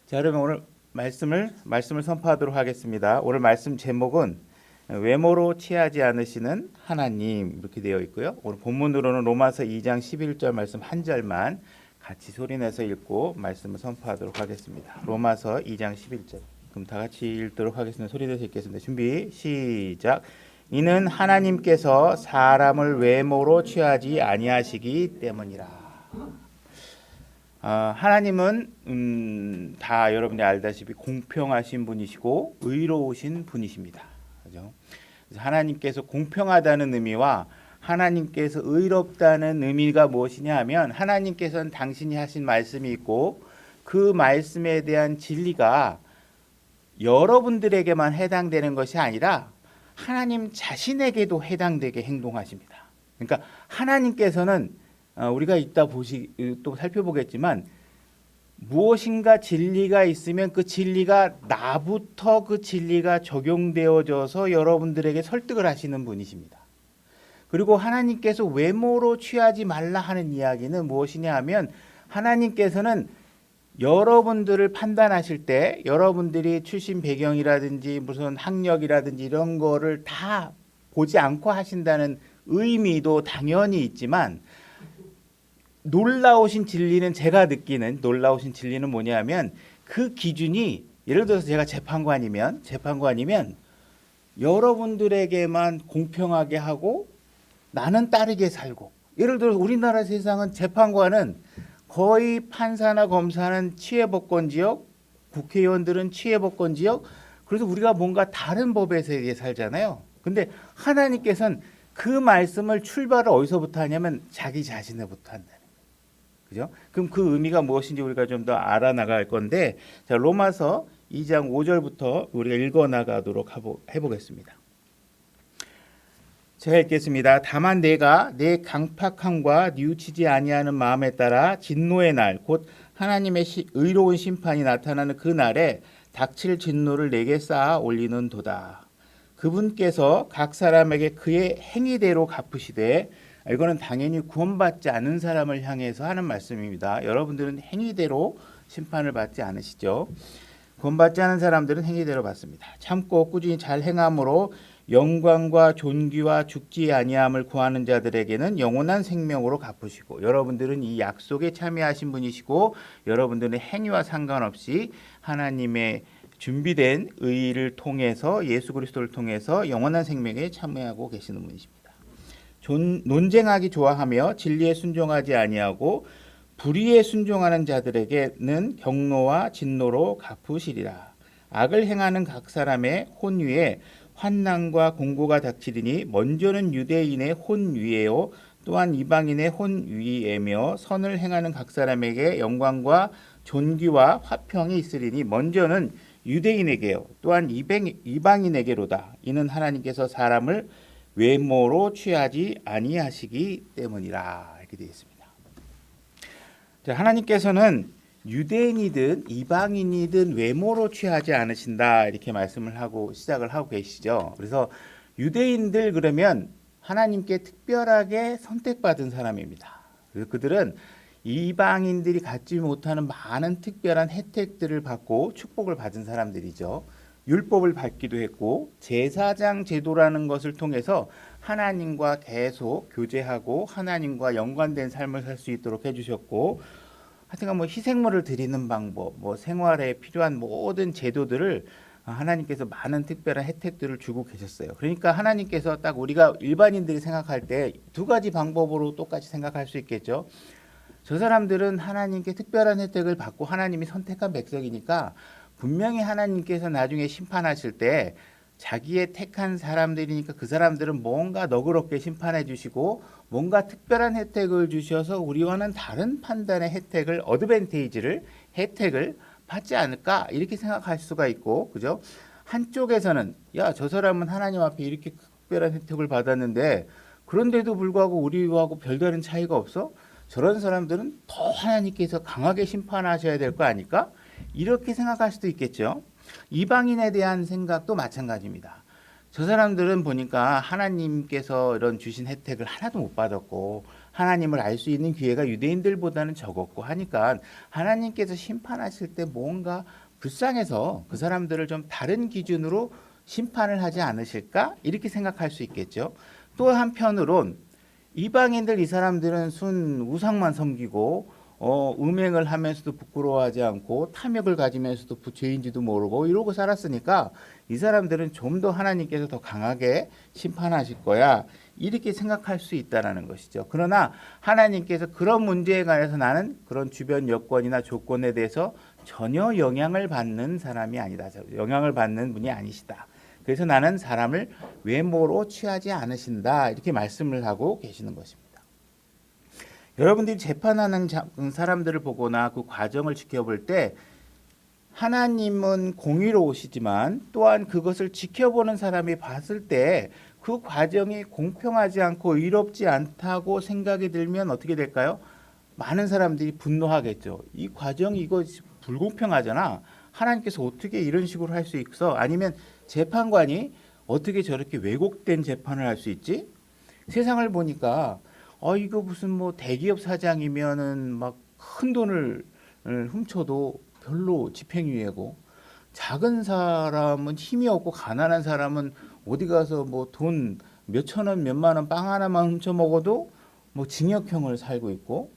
자, 그러면 오늘 말씀을 선포하도록 하겠습니다. 오늘 말씀 제목은 외모로 취하지 않으시는 하나님 이렇게 되어 있고요. 오늘 본문으로는 로마서 2장 11절 말씀 한 절만 같이 소리내서 읽고 말씀을 선포하도록 하겠습니다. 로마서 2장 11절. 그럼 다 같이 읽도록 하겠습니다. 소리내서 읽겠습니다. 준비 시작. 이는 하나님께서 사람을 외모로 취하지 아니하시기 때문이라. 하나님은 다 여러분이 알다시피 공평하신 분이시고 의로우신 분이십니다. 그죠? 하나님께서 공평하다는 의미와 하나님께서 의롭다는 의미가 무엇이냐 하면 하나님께서는 당신이 하신 말씀이 있고 그 말씀에 대한 진리가 여러분들에게만 해당되는 것이 아니라 하나님 자신에게도 해당되게 행동하십니다. 그러니까 하나님께서는 우리가 이따 또 살펴보겠지만 무엇인가 진리가 있으면 그 진리가 나부터 그 진리가 적용되어져서 여러분들에게 설득을 하시는 분이십니다. 그리고 하나님께서 외모로 취하지 말라 하는 이야기는 무엇이냐 하면 하나님께서는 여러분들을 판단하실 때 여러분들이 출신 배경이라든지 무슨 학력이라든지 이런 거를 다 보지 않고 하신다는 의미도 당연히 있지만 놀라우신 진리는 제가 느끼는 놀라우신 진리는 뭐냐면 그 기준이 예를 들어서 제가 재판관이면 여러분들에게만 공평하게 하고 나는 따르게 살고 예를 들어서 우리나라 세상은 재판관은 거의 판사나 검사는 치해법권 지역 국회의원들은 치해법권 지역 그래서 우리가 뭔가 다른 법에 세계에 살잖아요. 근데 하나님께서는 그 말씀을 출발을 어디서부터 하냐면 자기 자신에부터 한다. 그죠? 그럼 그 의미가 무엇인지 우리가 좀 더 알아나갈 건데 자, 로마서 2장 5절부터 우리가 읽어나가도록 해보겠습니다. 제가 읽겠습니다. 다만 내가 내 강팍함과 뉘우치지 아니하는 마음에 따라 진노의 날 곧 하나님의 의로운 심판이 나타나는 그 날에 닥칠 진노를 내게 쌓아 올리는도다. 그분께서 각 사람에게 그의 행위대로 갚으시되 이거는 당연히 구원받지 않은 사람을 향해서 하는 말씀입니다. 여러분들은 행위대로 심판을 받지 않으시죠. 구원받지 않은 사람들은 행위대로 받습니다. 참고 꾸준히 잘 행함으로 영광과 존귀와 죽지 아니함을 구하는 자들에게는 영원한 생명으로 갚으시고 여러분들은 이 약속에 참여하신 분이시고 여러분들은 행위와 상관없이 하나님의 준비된 의를 통해서 예수 그리스도를 통해서 영원한 생명에 참여하고 계시는 분이십니다. 논쟁하기 좋아하며 진리에 순종하지 아니하고 불의에 순종하는 자들에게는 경노와 진노로 갚으시리라. 악을 행하는 각 사람의 혼 위에 환난과 공고가 닥치리니 먼저는 유대인의 혼 위에요 또한 이방인의 혼 위에며 선을 행하는 각 사람에게 영광과 존귀와 화평이 있으리니 먼저는 유대인에게요 또한 이방인에게로다. 이는 하나님께서 사람을 외모로 취하지 아니하시기 때문이라 이렇게 되어 있습니다. 자, 하나님께서는 유대인이든 이방인이든 외모로 취하지 않으신다 이렇게 말씀을 하고 시작을 하고 계시죠. 그래서 유대인들 그러면 하나님께 특별하게 선택받은 사람입니다. 그래서 그들은 이방인들이 갖지 못하는 많은 특별한 혜택들을 받고 축복을 받은 사람들이죠. 율법을 받기도 했고 제사장 제도라는 것을 통해서 하나님과 계속 교제하고 하나님과 연관된 삶을 살 수 있도록 해주셨고 하여튼 뭐 희생물을 드리는 방법, 뭐 생활에 필요한 모든 제도들을 하나님께서 많은 특별한 혜택들을 주고 계셨어요. 그러니까 하나님께서 딱 우리가 일반인들이 생각할 때 두 가지 방법으로 똑같이 생각할 수 있겠죠. 저 사람들은 하나님께 특별한 혜택을 받고 하나님이 선택한 백성이니까 분명히 하나님께서 나중에 심판하실 때 자기의 택한 사람들이니까 그 사람들은 뭔가 너그럽게 심판해 주시고 뭔가 특별한 혜택을 주셔서 우리와는 다른 판단의 혜택을 받지 않을까 이렇게 생각할 수가 있고 그죠? 한쪽에서는 야, 저 사람은 하나님 앞에 이렇게 특별한 혜택을 받았는데 그런데도 불구하고 우리하고 별다른 차이가 없어? 저런 사람들은 더 하나님께서 강하게 심판하셔야 될 거 아닐까? 이렇게 생각할 수도 있겠죠. 이방인에 대한 생각도 마찬가지입니다. 저 사람들은 보니까 하나님께서 이런 주신 혜택을 하나도 못 받았고 하나님을 알 수 있는 기회가 유대인들보다는 적었고 하니까 하나님께서 심판하실 때 뭔가 불쌍해서 그 사람들을 좀 다른 기준으로 심판을 하지 않으실까? 이렇게 생각할 수 있겠죠. 또 한편으론 이방인들 이 사람들은 순 우상만 섬기고 음행을 하면서도 부끄러워하지 않고 탐욕을 가지면서도 죄인지도 모르고 이러고 살았으니까 이 사람들은 좀 더 하나님께서 더 강하게 심판하실 거야 이렇게 생각할 수 있다라는 것이죠. 그러나 하나님께서 그런 문제에 관해서 나는 그런 주변 여건이나 조건에 대해서 전혀 영향을 받는 사람이 아니다. 영향을 받는 분이 아니시다. 그래서 나는 사람을 외모로 취하지 않으신다. 이렇게 말씀을 하고 계시는 것입니다. 여러분들이 재판하는 사람들을 보거나 그 과정을 지켜볼 때 하나님은 공의로우시지만 또한 그것을 지켜보는 사람이 봤을 때 그 과정이 공평하지 않고 의롭지 않다고 생각이 들면 어떻게 될까요? 많은 사람들이 분노하겠죠. 이 과정이 이거 불공평하잖아. 하나님께서 어떻게 이런 식으로 할 수 있어? 아니면 재판관이 어떻게 저렇게 왜곡된 재판을 할 수 있지? 세상을 보니까 이거 무슨 뭐 대기업 사장이면은 막 큰 돈을 훔쳐도 별로 집행유예고 작은 사람은 힘이 없고 가난한 사람은 어디 가서 뭐 돈 몇천 원, 몇만 원 빵 하나만 훔쳐 먹어도 뭐 징역형을 살고 있고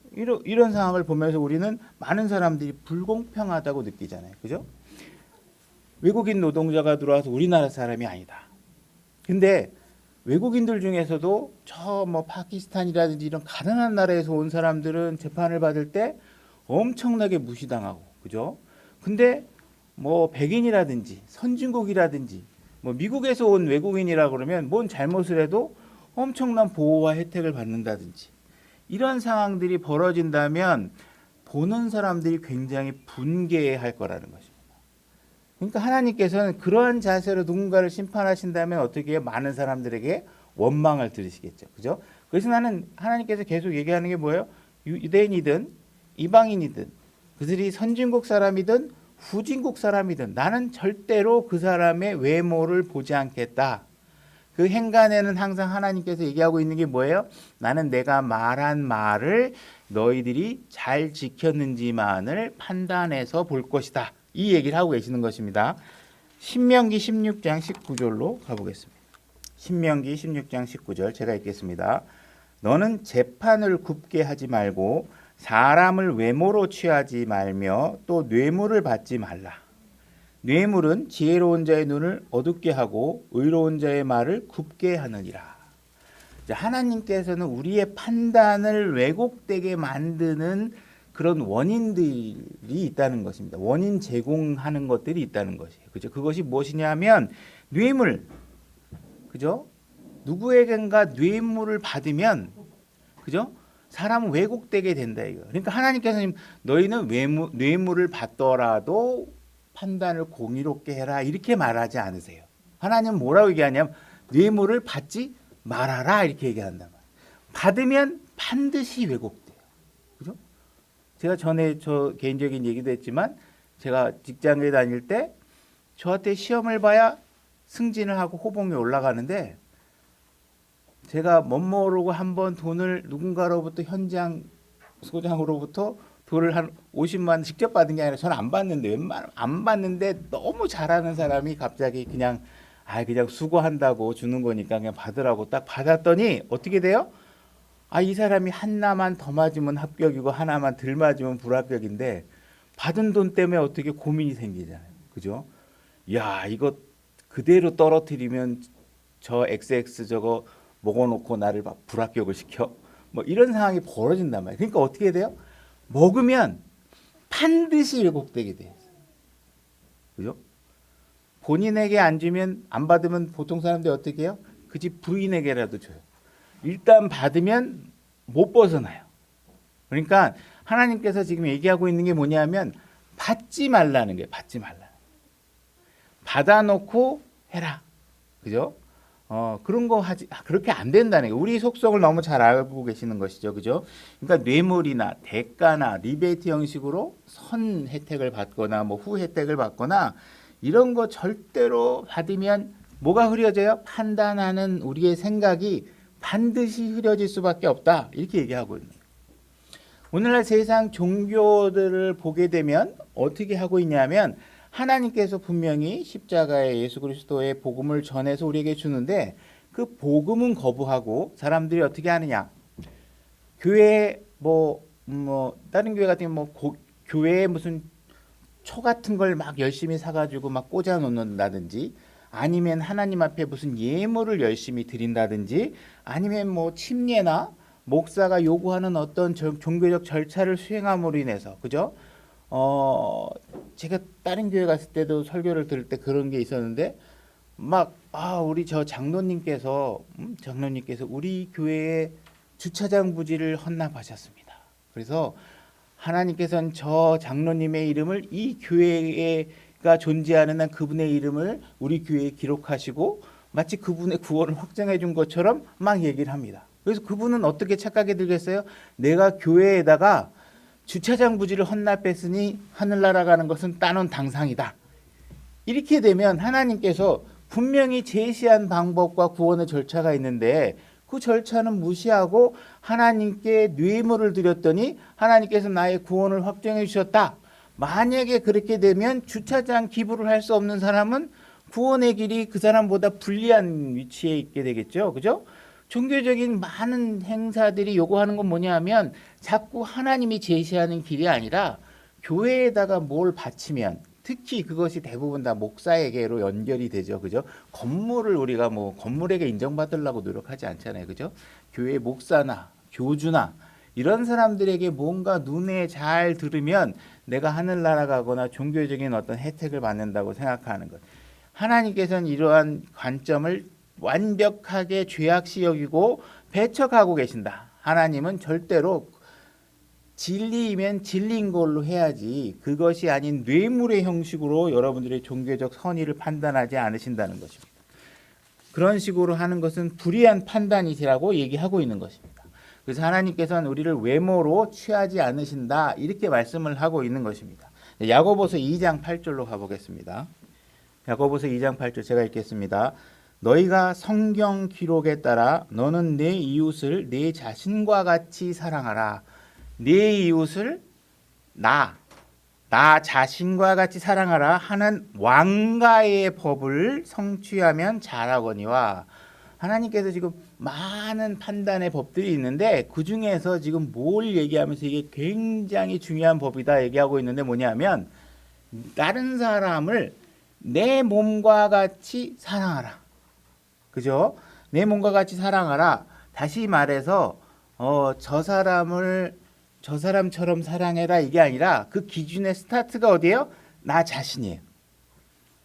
이런 상황을 보면서 우리는 많은 사람들이 불공평하다고 느끼잖아요. 그죠? 외국인 노동자가 들어와서 우리나라 사람이 아니다. 근데 외국인들 중에서도 저 뭐 파키스탄이라든지 이런 가난한 나라에서 온 사람들은 재판을 받을 때 엄청나게 무시당하고, 그죠? 근데 뭐 백인이라든지 선진국이라든지 뭐 미국에서 온 외국인이라 그러면 뭔 잘못을 해도 엄청난 보호와 혜택을 받는다든지 이런 상황들이 벌어진다면 보는 사람들이 굉장히 분개할 거라는 것입니다. 그러니까 하나님께서는 그러한 자세로 누군가를 심판하신다면 어떻게 해요? 많은 사람들에게 원망을 들으시겠죠. 그죠? 그래서 나는 하나님께서 계속 얘기하는 게 뭐예요? 유대인이든 이방인이든 그들이 선진국 사람이든 후진국 사람이든 나는 절대로 그 사람의 외모를 보지 않겠다. 그 행간에는 항상 하나님께서 얘기하고 있는 게 뭐예요? 나는 내가 말한 말을 너희들이 잘 지켰는지만을 판단해서 볼 것이다. 이 얘기를 하고 계시는 것입니다. 신명기 16장 19절로 가보겠습니다. 신명기 16장 19절 제가 읽겠습니다. 너는 재판을 굽게 하지 말고 사람을 외모로 취하지 말며 또 뇌물을 받지 말라. 뇌물은 지혜로운 자의 눈을 어둡게 하고 의로운 자의 말을 굽게 하느니라. 하나님께서는 우리의 판단을 왜곡되게 만드는 그런 원인들이 있다는 것입니다. 원인 제공하는 것들이 있다는 것이에요. 그죠? 그것이 무엇이냐면 뇌물. 그죠? 누구에겐가 뇌물을 받으면 그죠? 사람은 왜곡되게 된다 이거. 그러니까 하나님께서는 너희는 뇌물을 받더라도 판단을 공의롭게 해라 이렇게 말하지 않으세요. 하나님은 뭐라고 얘기하냐면 뇌물을 받지 말아라 이렇게 얘기한단 말이에요. 받으면 반드시 왜곡돼요. 그죠? 제가 전에 저 개인적인 얘기도 했지만 제가 직장에 다닐 때 저한테 시험을 봐야 승진을 하고 호봉이 올라가는데 제가 멋모르고 한번 돈을 누군가로부터 현장 소장으로부터 돈을 한 50만 직접 받은 게 아니라 저는 안 받는데 웬만하면 안 받는데 너무 잘하는 사람이 갑자기 그냥 수고한다고 주는 거니까 그냥 받으라고 딱 받았더니 어떻게 돼요? 이 사람이 하나만 더 맞으면 합격이고 하나만 덜 맞으면 불합격인데 받은 돈 때문에 어떻게 고민이 생기잖아요. 그죠? 야, 이거 그대로 떨어뜨리면 저 XX 저거 먹어놓고 나를 막 불합격을 시켜? 뭐 이런 상황이 벌어진단 말이에요. 그러니까 어떻게 돼요? 먹으면 반드시 왜곡되게 돼요. 그죠? 본인에게 안 주면 안 받으면 보통 사람들이 어떻게 해요? 그 집 부인에게라도 줘요. 일단 받으면 못 벗어나요. 그러니까 하나님께서 지금 얘기하고 있는 게 뭐냐면 받지 말라는 거예요. 받지 말라. 받아놓고 해라. 그죠? 그런 거 그렇게 안 된다는 거예요. 우리 속성을 너무 잘 알고 계시는 것이죠. 그죠? 그러니까 뇌물이나 대가나 리베이트 형식으로 선 혜택을 받거나 뭐 후 혜택을 받거나 이런 거 절대로 받으면 뭐가 흐려져요? 판단하는 우리의 생각이 반드시 흐려질 수밖에 없다. 이렇게 얘기하고 있는 거예요. 오늘날 세상 종교들을 보게 되면 어떻게 하고 있냐면 하나님께서 분명히 십자가의 예수 그리스도의 복음을 전해서 우리에게 주는데 그 복음은 거부하고 사람들이 어떻게 하느냐? 교회 다른 교회 같은 경우 교회에 무슨 초 같은 걸 막 열심히 사가지고 막 꽂아 놓는다든지 아니면 하나님 앞에 무슨 예물을 열심히 드린다든지 아니면 침례나 목사가 요구하는 어떤 종교적 절차를 수행함으로 인해서 그죠? 제가 다른 교회 갔을 때도 설교를 들을 때 그런 게 있었는데 우리 저 장로님께서 우리 교회에 주차장 부지를 헌납하셨습니다. 그래서 하나님께서는 저 장로님의 이름을 이 교회가 존재하는 한 그분의 이름을 우리 교회에 기록하시고 마치 그분의 구원을 확정해 준 것처럼 막 얘기를 합니다. 그래서 그분은 어떻게 착각이 들겠어요? 내가 교회에다가 주차장 부지를 헌납했으니 하늘나라 가는 것은 따놓은 당상이다. 이렇게 되면 하나님께서 분명히 제시한 방법과 구원의 절차가 있는데 그 절차는 무시하고 하나님께 뇌물을 드렸더니 하나님께서 나의 구원을 확정해 주셨다. 만약에 그렇게 되면 주차장 기부를 할 수 없는 사람은 구원의 길이 그 사람보다 불리한 위치에 있게 되겠죠. 그죠? 종교적인 많은 행사들이 요구하는 건 뭐냐면 자꾸 하나님이 제시하는 길이 아니라 교회에다가 뭘 바치면 특히 그것이 대부분 다 목사에게로 연결이 되죠. 그죠? 건물을 우리가 건물에게 인정받으려고 노력하지 않잖아요. 그죠? 교회 목사나 교주나 이런 사람들에게 뭔가 눈에 잘 들으면 내가 하늘나라 가거나 종교적인 어떤 혜택을 받는다고 생각하는 것. 하나님께서는 이러한 관점을 완벽하게 죄악시 여기고 배척하고 계신다. 하나님은 절대로 진리이면 진리인 걸로 해야지 그것이 아닌 뇌물의 형식으로 여러분들의 종교적 선의를 판단하지 않으신다는 것입니다. 그런 식으로 하는 것은 불의한 판단이시라고 얘기하고 있는 것입니다. 그래서 하나님께서는 우리를 외모로 취하지 않으신다 이렇게 말씀을 하고 있는 것입니다. 야고보서 2장 8절로 가보겠습니다. 야고보서 2장 8절 제가 읽겠습니다. 너희가 성경 기록에 따라 너는 내 이웃을 내 자신과 같이 사랑하라. 내 이웃을 나 자신과 같이 사랑하라 하는 왕가의 법을 성취하면 잘하거니와. 하나님께서 지금 많은 판단의 법들이 있는데 그 중에서 지금 뭘 얘기하면서 이게 굉장히 중요한 법이다 얘기하고 있는데 뭐냐면 다른 사람을 내 몸과 같이 사랑하라. 그죠? 내 몸과 같이 사랑하라. 다시 말해서 저 사람처럼 사랑해라 이게 아니라 그 기준의 스타트가 어디예요? 나 자신이에요.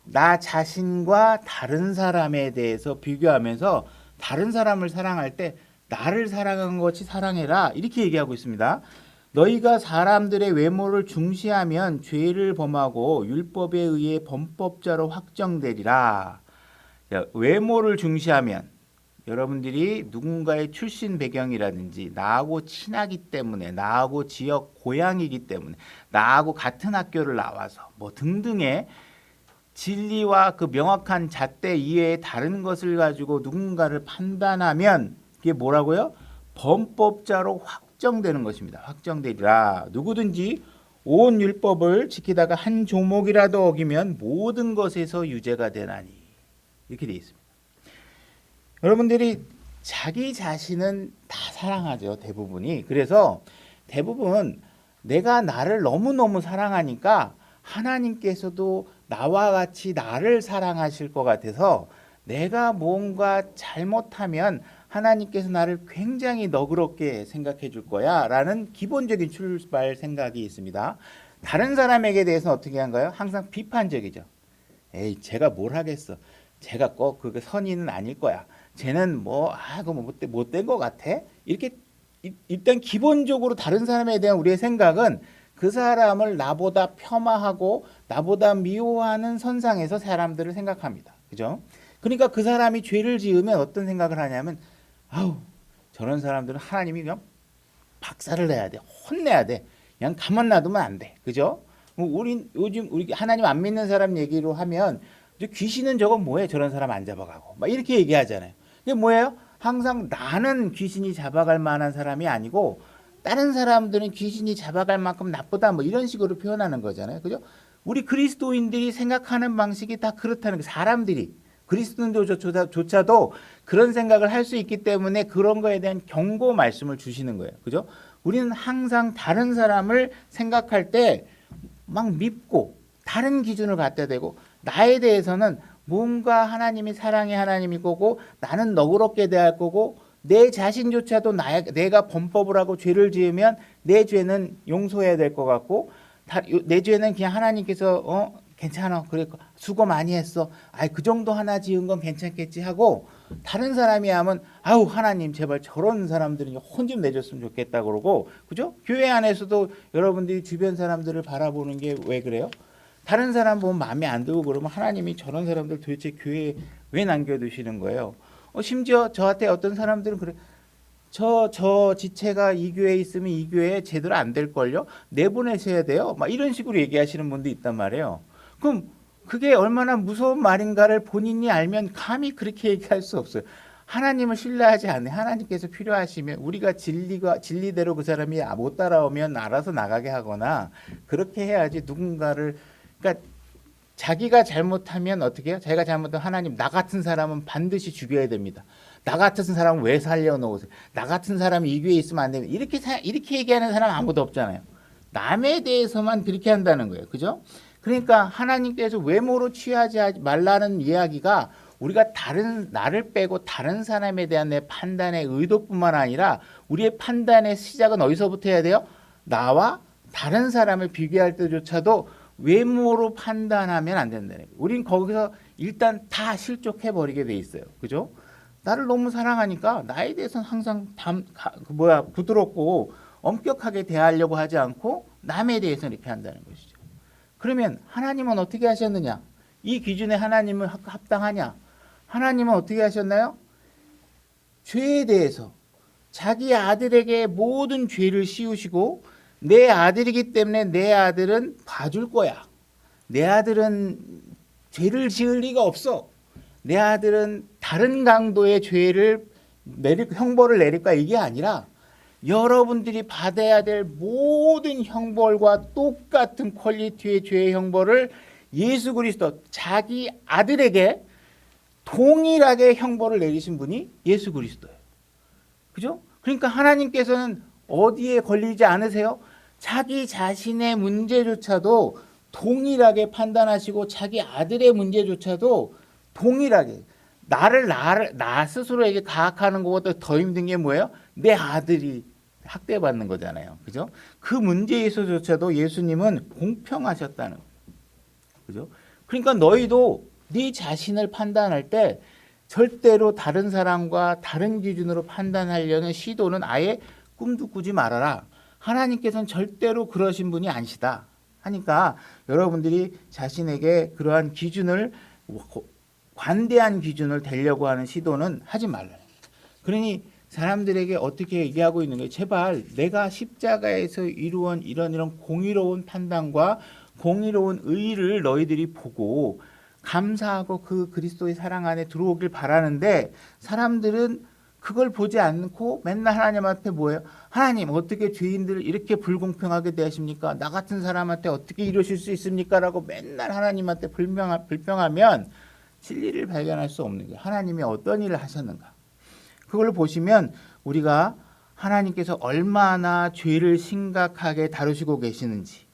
나 자신과 다른 사람에 대해서 비교하면서 다른 사람을 사랑할 때 나를 사랑한 것이 사랑해라 이렇게 얘기하고 있습니다. 너희가 사람들의 외모를 중시하면 죄를 범하고 율법에 의해 범법자로 확정되리라. 외모를 중시하면 여러분들이 누군가의 출신 배경이라든지 나하고 친하기 때문에 나하고 지역 고향이기 때문에 나하고 같은 학교를 나와서 등등의 진리와 그 명확한 잣대 이외에 다른 것을 가지고 누군가를 판단하면 그게 뭐라고요? 범법자로 확정되는 것입니다. 확정되리라. 누구든지 온 율법을 지키다가 한 조목이라도 어기면 모든 것에서 유죄가 되나니. 이렇게 되어 있습니다. 여러분들이 자기 자신은 다 사랑하죠. 대부분이. 그래서 대부분 내가 나를 너무너무 사랑하니까 하나님께서도 나와 같이 나를 사랑하실 것 같아서 내가 뭔가 잘못하면 하나님께서 나를 굉장히 너그럽게 생각해 줄 거야 라는 기본적인 출발 생각이 있습니다. 다른 사람에게 대해서는 어떻게 한가요? 항상 비판적이죠. 에이, 제가 뭘 하겠어. 제가 꼭 그게 선의는 아닐 거야. 쟤는 못된 것 같아. 이렇게 일단 기본적으로 다른 사람에 대한 우리의 생각은 그 사람을 나보다 폄하하고 나보다 미워하는 선상에서 사람들을 생각합니다. 그죠? 그러니까 그 사람이 죄를 지으면 어떤 생각을 하냐면 저런 사람들은 하나님이 그냥 박살을 내야 돼. 혼내야 돼. 그냥 가만 놔두면 안 돼. 그죠? 요즘 우리 하나님 안 믿는 사람 얘기로 하면 귀신은 저건 뭐해? 저런 사람 안 잡아가고 막 이렇게 얘기하잖아요. 이게 뭐예요? 항상 나는 귀신이 잡아갈 만한 사람이 아니고 다른 사람들은 귀신이 잡아갈 만큼 나쁘다 뭐 이런 식으로 표현하는 거잖아요. 그죠? 우리 그리스도인들이 생각하는 방식이 다 그렇다는 거. 사람들이 그리스도인들조차도 그런 생각을 할 수 있기 때문에 그런 거에 대한 경고 말씀을 주시는 거예요. 그죠? 우리는 항상 다른 사람을 생각할 때 막 밉고 다른 기준을 갖다 대고 나에 대해서는 뭔가 하나님이 사랑의 하나님이 거고 나는 너그럽게 대할 거고 내 자신조차도 내가 범법을 하고 죄를 지으면 내 죄는 용서해야 될 것 같고 내 죄는 그냥 하나님께서 괜찮아 그래 수고 많이 했어 그 정도 하나 지은 건 괜찮겠지 하고 다른 사람이 하면 아우 하나님 제발 저런 사람들은 혼 좀 내줬으면 좋겠다 그러고 그죠? 교회 안에서도 여러분들이 주변 사람들을 바라보는 게 왜 그래요? 다른 사람 보면 마음에 안 들고 그러면 하나님이 저런 사람들 도대체 교회에 왜 남겨두시는 거예요? 심지어 저한테 어떤 사람들은 그래 저 지체가 이 교회에 있으면 이 교회에 제대로 안 될걸요? 내보내셔야 돼요. 막 이런 식으로 얘기하시는 분도 있단 말이에요. 그럼 그게 얼마나 무서운 말인가를 본인이 알면 감히 그렇게 얘기할 수 없어요. 하나님을 신뢰하지 않네. 하나님께서 필요하시면 우리가 진리대로 그 사람이 못 따라오면 알아서 나가게 하거나 그렇게 해야지 누군가를 그러니까 자기가 잘못하면 어떻게 해요? 자기가 잘못하면 하나님 나 같은 사람은 반드시 죽여야 됩니다. 나 같은 사람은 왜 살려놓으세요? 나 같은 사람이 이 교회에 있으면 안 됩니다. 이렇게 얘기하는 사람 아무도 없잖아요. 남에 대해서만 그렇게 한다는 거예요. 그죠? 그러니까 하나님께서 외모로 취하지 말라는 이야기가 우리가 나를 빼고 다른 사람에 대한 내 판단의 의도뿐만 아니라 우리의 판단의 시작은 어디서부터 해야 돼요? 나와 다른 사람을 비교할 때조차도 외모로 판단하면 안 된다는 거예요. 우린 거기서 일단 다 실족해버리게 돼 있어요. 그죠? 나를 너무 사랑하니까 나에 대해서는 항상 부드럽고 엄격하게 대하려고 하지 않고 남에 대해서는 이렇게 한다는 것이죠. 그러면 하나님은 어떻게 하셨느냐? 이 기준에 하나님은 합당하냐? 하나님은 어떻게 하셨나요? 죄에 대해서 자기 아들에게 모든 죄를 씌우시고 내 아들이기 때문에 내 아들은 봐줄 거야. 내 아들은 죄를 지을 리가 없어. 내 아들은 다른 강도의 죄를 형벌을 내릴 거야. 이게 아니라 여러분들이 받아야 될 모든 형벌과 똑같은 퀄리티의 죄의 형벌을 예수 그리스도 자기 아들에게 동일하게 형벌을 내리신 분이 예수 그리스도예요. 그죠? 그러니까 하나님께서는 어디에 걸리지 않으세요? 자기 자신의 문제조차도 동일하게 판단하시고 자기 아들의 문제조차도 동일하게 나 스스로에게 가학하는 것보다 더 힘든 게 뭐예요? 내 아들이 학대받는 거잖아요. 그죠? 그 문제에서조차도 예수님은 공평하셨다는 거예요. 그죠? 그러니까 너희도 네 자신을 판단할 때 절대로 다른 사람과 다른 기준으로 판단하려는 시도는 아예 꿈도 꾸지 말아라. 하나님께서는 절대로 그러신 분이 아니시다. 하니까 여러분들이 자신에게 그러한 기준을 관대한 기준을 대려고 하는 시도는 하지 말라. 그러니 사람들에게 어떻게 얘기하고 있는 거예요? 제발 내가 십자가에서 이루은 이런 공의로운 판단과 공의로운 의의를 너희들이 보고 감사하고 그 그리스도의 사랑 안에 들어오길 바라는데 사람들은 그걸 보지 않고 맨날 하나님한테 뭐예요? 하나님 어떻게 죄인들을 이렇게 불공평하게 대하십니까? 나 같은 사람한테 어떻게 이러실 수 있습니까? 라고 맨날 하나님한테 불평하면 진리를 발견할 수 없는 거예요. 하나님이 어떤 일을 하셨는가? 그걸 보시면 우리가 하나님께서 얼마나 죄를 심각하게 다루시고 계시는지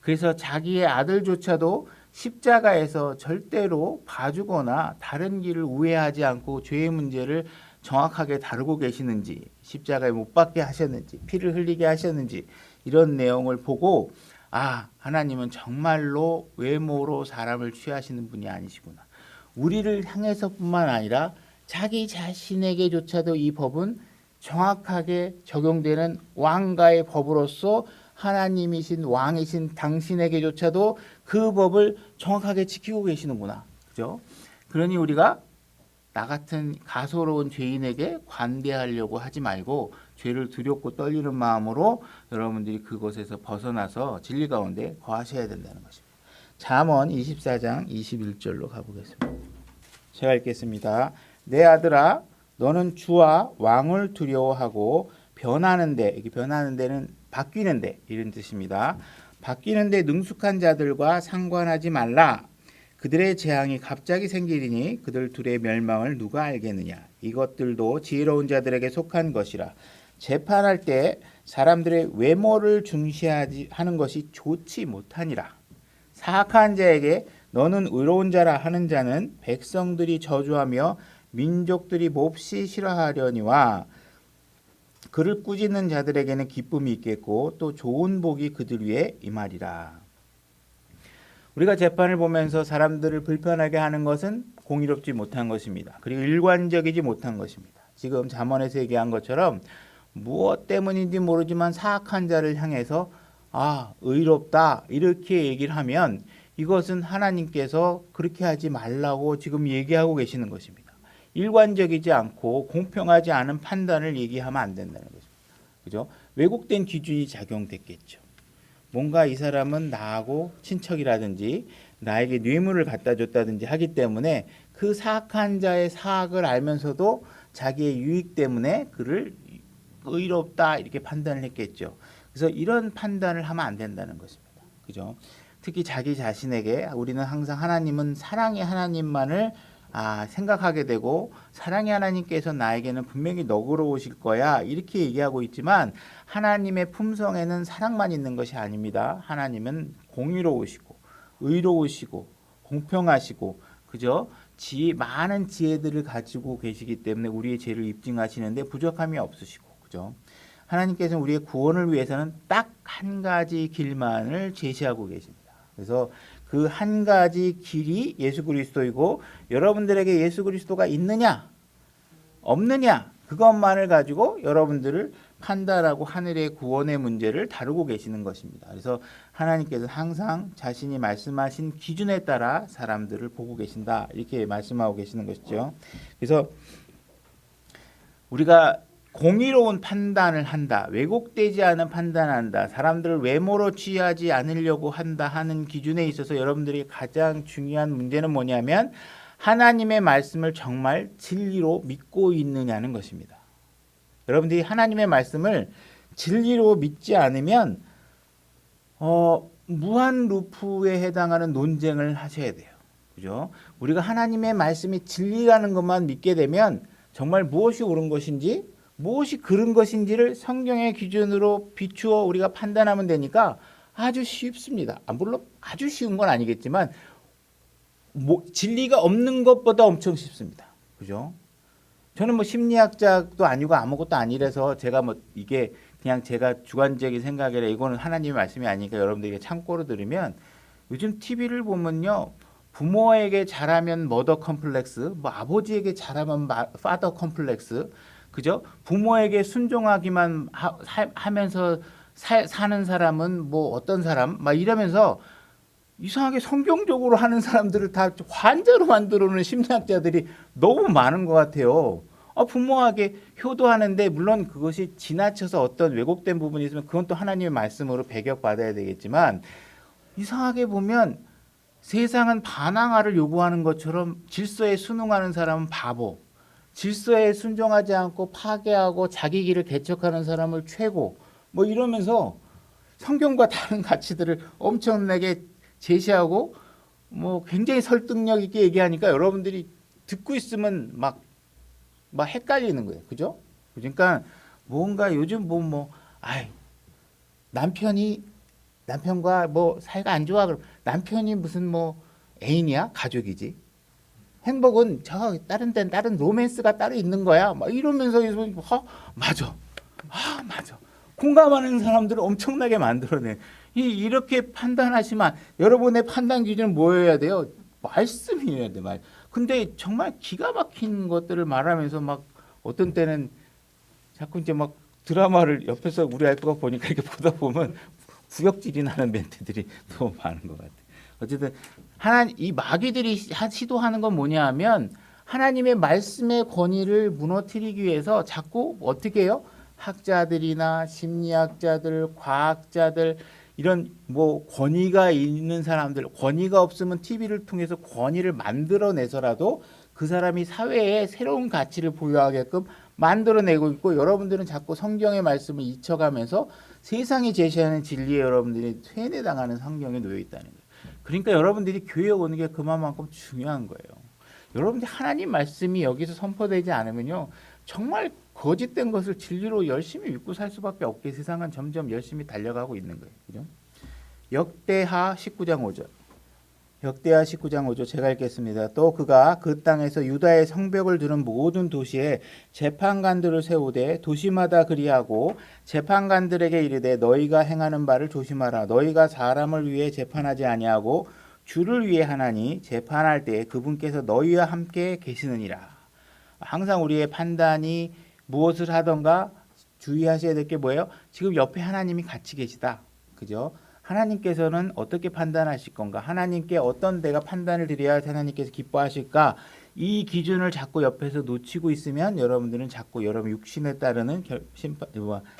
그래서 자기의 아들조차도 십자가에서 절대로 봐주거나 다른 길을 우회하지 않고 죄의 문제를 정확하게 다루고 계시는지 십자가에 못 박게 하셨는지 피를 흘리게 하셨는지 이런 내용을 보고 하나님은 정말로 외모로 사람을 취하시는 분이 아니시구나. 우리를 향해서뿐만 아니라 자기 자신에게조차도 이 법은 정확하게 적용되는 왕가의 법으로서 하나님이신 왕이신 당신에게조차도 그 법을 정확하게 지키고 계시는구나. 그죠? 그러니 우리가 나 같은 가소로운 죄인에게 관대하려고 하지 말고 죄를 두렵고 떨리는 마음으로 여러분들이 그곳에서 벗어나서 진리 가운데 거하셔야 된다는 것입니다. 잠언 24장 21절로 가보겠습니다. 제가 읽겠습니다. 내 아들아 너는 주와 왕을 두려워하고 변하는데, 이게 변하는 데는 바뀌는데 이런 뜻입니다. 바뀌는데 능숙한 자들과 상관하지 말라. 그들의 재앙이 갑자기 생기리니 그들 둘의 멸망을 누가 알겠느냐. 이것들도 지혜로운 자들에게 속한 것이라. 재판할 때 사람들의 외모를 중시하지 하는 것이 좋지 못하니라. 사악한 자에게 너는 의로운 자라 하는 자는 백성들이 저주하며 민족들이 몹시 싫어하려니와 그를 꾸짖는 자들에게는 기쁨이 있겠고 또 좋은 복이 그들 위에 임하리라. 우리가 재판을 보면서 사람들을 불편하게 하는 것은 공의롭지 못한 것입니다. 그리고 일관적이지 못한 것입니다. 지금 잠언에서 얘기한 것처럼 무엇 때문인지 모르지만 사악한 자를 향해서 의롭다 이렇게 얘기를 하면 이것은 하나님께서 그렇게 하지 말라고 지금 얘기하고 계시는 것입니다. 일관적이지 않고 공평하지 않은 판단을 얘기하면 안 된다는 것입니다. 그죠? 왜곡된 기준이 작용됐겠죠. 뭔가 이 사람은 나하고 친척이라든지 나에게 뇌물을 갖다 줬다든지 하기 때문에 그 사악한 자의 사악을 알면서도 자기의 유익 때문에 그를 의롭다 이렇게 판단을 했겠죠. 그래서 이런 판단을 하면 안 된다는 것입니다. 그죠? 특히 자기 자신에게 우리는 항상 하나님은 사랑의 하나님만을 생각하게 되고 사랑의 하나님께서 나에게는 분명히 너그러우실 거야 이렇게 얘기하고 있지만 하나님의 품성에는 사랑만 있는 것이 아닙니다. 하나님은 공의로우시고 의로우시고 공평하시고 그죠? 많은 지혜들을 가지고 계시기 때문에 우리의 죄를 입증하시는데 부족함이 없으시고 그죠? 하나님께서는 우리의 구원을 위해서는 딱 한 가지 길만을 제시하고 계십니다. 그래서 그 한 가지 길이 예수 그리스도이고 여러분들에게 예수 그리스도가 있느냐 없느냐 그것만을 가지고 여러분들을 판단하고 하늘의 구원의 문제를 다루고 계시는 것입니다. 그래서 하나님께서 항상 자신이 말씀하신 기준에 따라 사람들을 보고 계신다 이렇게 말씀하고 계시는 것이죠. 그래서 우리가 공의로운 판단을 한다. 왜곡되지 않은 판단을 한다. 사람들을 외모로 취하지 않으려고 한다 하는 기준에 있어서 여러분들이 가장 중요한 문제는 뭐냐면 하나님의 말씀을 정말 진리로 믿고 있느냐는 것입니다. 여러분들이 하나님의 말씀을 진리로 믿지 않으면 무한 루프에 해당하는 논쟁을 하셔야 돼요. 그죠? 우리가 하나님의 말씀이 진리라는 것만 믿게 되면 정말 무엇이 옳은 것인지 무엇이 그른 것인지를 성경의 기준으로 비추어 우리가 판단하면 되니까 아주 쉽습니다. 물론 아주 쉬운 건 아니겠지만 진리가 없는 것보다 엄청 쉽습니다. 그죠? 저는 심리학자도 아니고 아무것도 아니라서 제가 이게 그냥 제가 주관적인 생각이라 이거는 하나님의 말씀이 아니니까 여러분들에게 참고로 들으면 요즘 TV를 보면요. 부모에게 잘하면 머더 컴플렉스, 아버지에게 잘하면 파더 컴플렉스, 그죠? 부모에게 순종하기만 하면서 사는 사람은 어떤 사람 막 이러면서 이상하게 성경적으로 하는 사람들을 다 환자로 만들어 놓은 심리학자들이 너무 많은 것 같아요. 부모에게 효도하는데 물론 그것이 지나쳐서 어떤 왜곡된 부분이 있으면 그건 또 하나님의 말씀으로 배격받아야 되겠지만 이상하게 보면 세상은 반항아를 요구하는 것처럼 질서에 순응하는 사람은 바보, 질서에 순종하지 않고 파괴하고 자기 길을 개척하는 사람을 최고 이러면서 성경과 다른 가치들을 엄청나게 제시하고 굉장히 설득력 있게 얘기하니까 여러분들이 듣고 있으면 막 헷갈리는 거예요. 그죠? 그러니까 뭔가 요즘 남편과 사이가 안 좋아 그럼 남편이 무슨 애인이야? 가족이지. 행복은 다른 데는 다른 로맨스가 따로 있는 거야. 이러면서 맞아. 맞아. 공감하는 사람들을 엄청나게 만들어내. 이렇게 판단하시면 여러분의 판단 기준은 뭐여야 돼요? 말씀이어야 돼. 근데 정말 기가 막힌 것들을 말하면서 어떤 때는 자꾸 이제 드라마를 옆에서 우리 와이프가 보니까 이렇게 보다 보면 구역질이 나는 멘트들이 너무 많은 것 같아요. 어쨌든 이 마귀들이 시도하는 건 뭐냐 하면 하나님의 말씀의 권위를 무너뜨리기 위해서 자꾸 어떻게 해요? 학자들이나 심리학자들, 과학자들 이런 뭐 권위가 있는 사람들, 권위가 없으면 TV를 통해서 권위를 만들어내서라도 그 사람이 사회에 새로운 가치를 부여하게끔 만들어내고 있고, 여러분들은 자꾸 성경의 말씀을 잊혀가면서 세상이 제시하는 진리에 여러분들이 세뇌당하는 환경에 놓여 있다는 거예요. 그러니까 여러분들이 교회 오는 게 그만큼 중요한 거예요. 여러분들 하나님 말씀이 여기서 선포되지 않으면요, 정말 거짓된 것을 진리로 열심히 믿고 살 수밖에 없게 세상은 점점 열심히 달려가고 있는 거예요. 그죠? 역대하 19장 5절. 역대하 19장 5절 제가 읽겠습니다. 또 그가 그 땅에서 유다의 성벽을 두른 모든 도시에 재판관들을 세우되 도시마다 그리하고 재판관들에게 이르되 너희가 행하는 바를 조심하라. 너희가 사람을 위해 재판하지 아니하고 주를 위해 하나니 재판할 때 그분께서 너희와 함께 계시느니라. 항상 우리의 판단이 무엇을 하던가 주의하셔야 될 게 뭐예요? 지금 옆에 하나님이 같이 계시다. 그죠? 하나님께서는 어떻게 판단하실 건가? 하나님께 어떤 내가 판단을 드려야 하나님께서 기뻐하실까? 이 기준을 자꾸 옆에서 놓치고 있으면 여러분들은 자꾸 여러분 육신에 따르는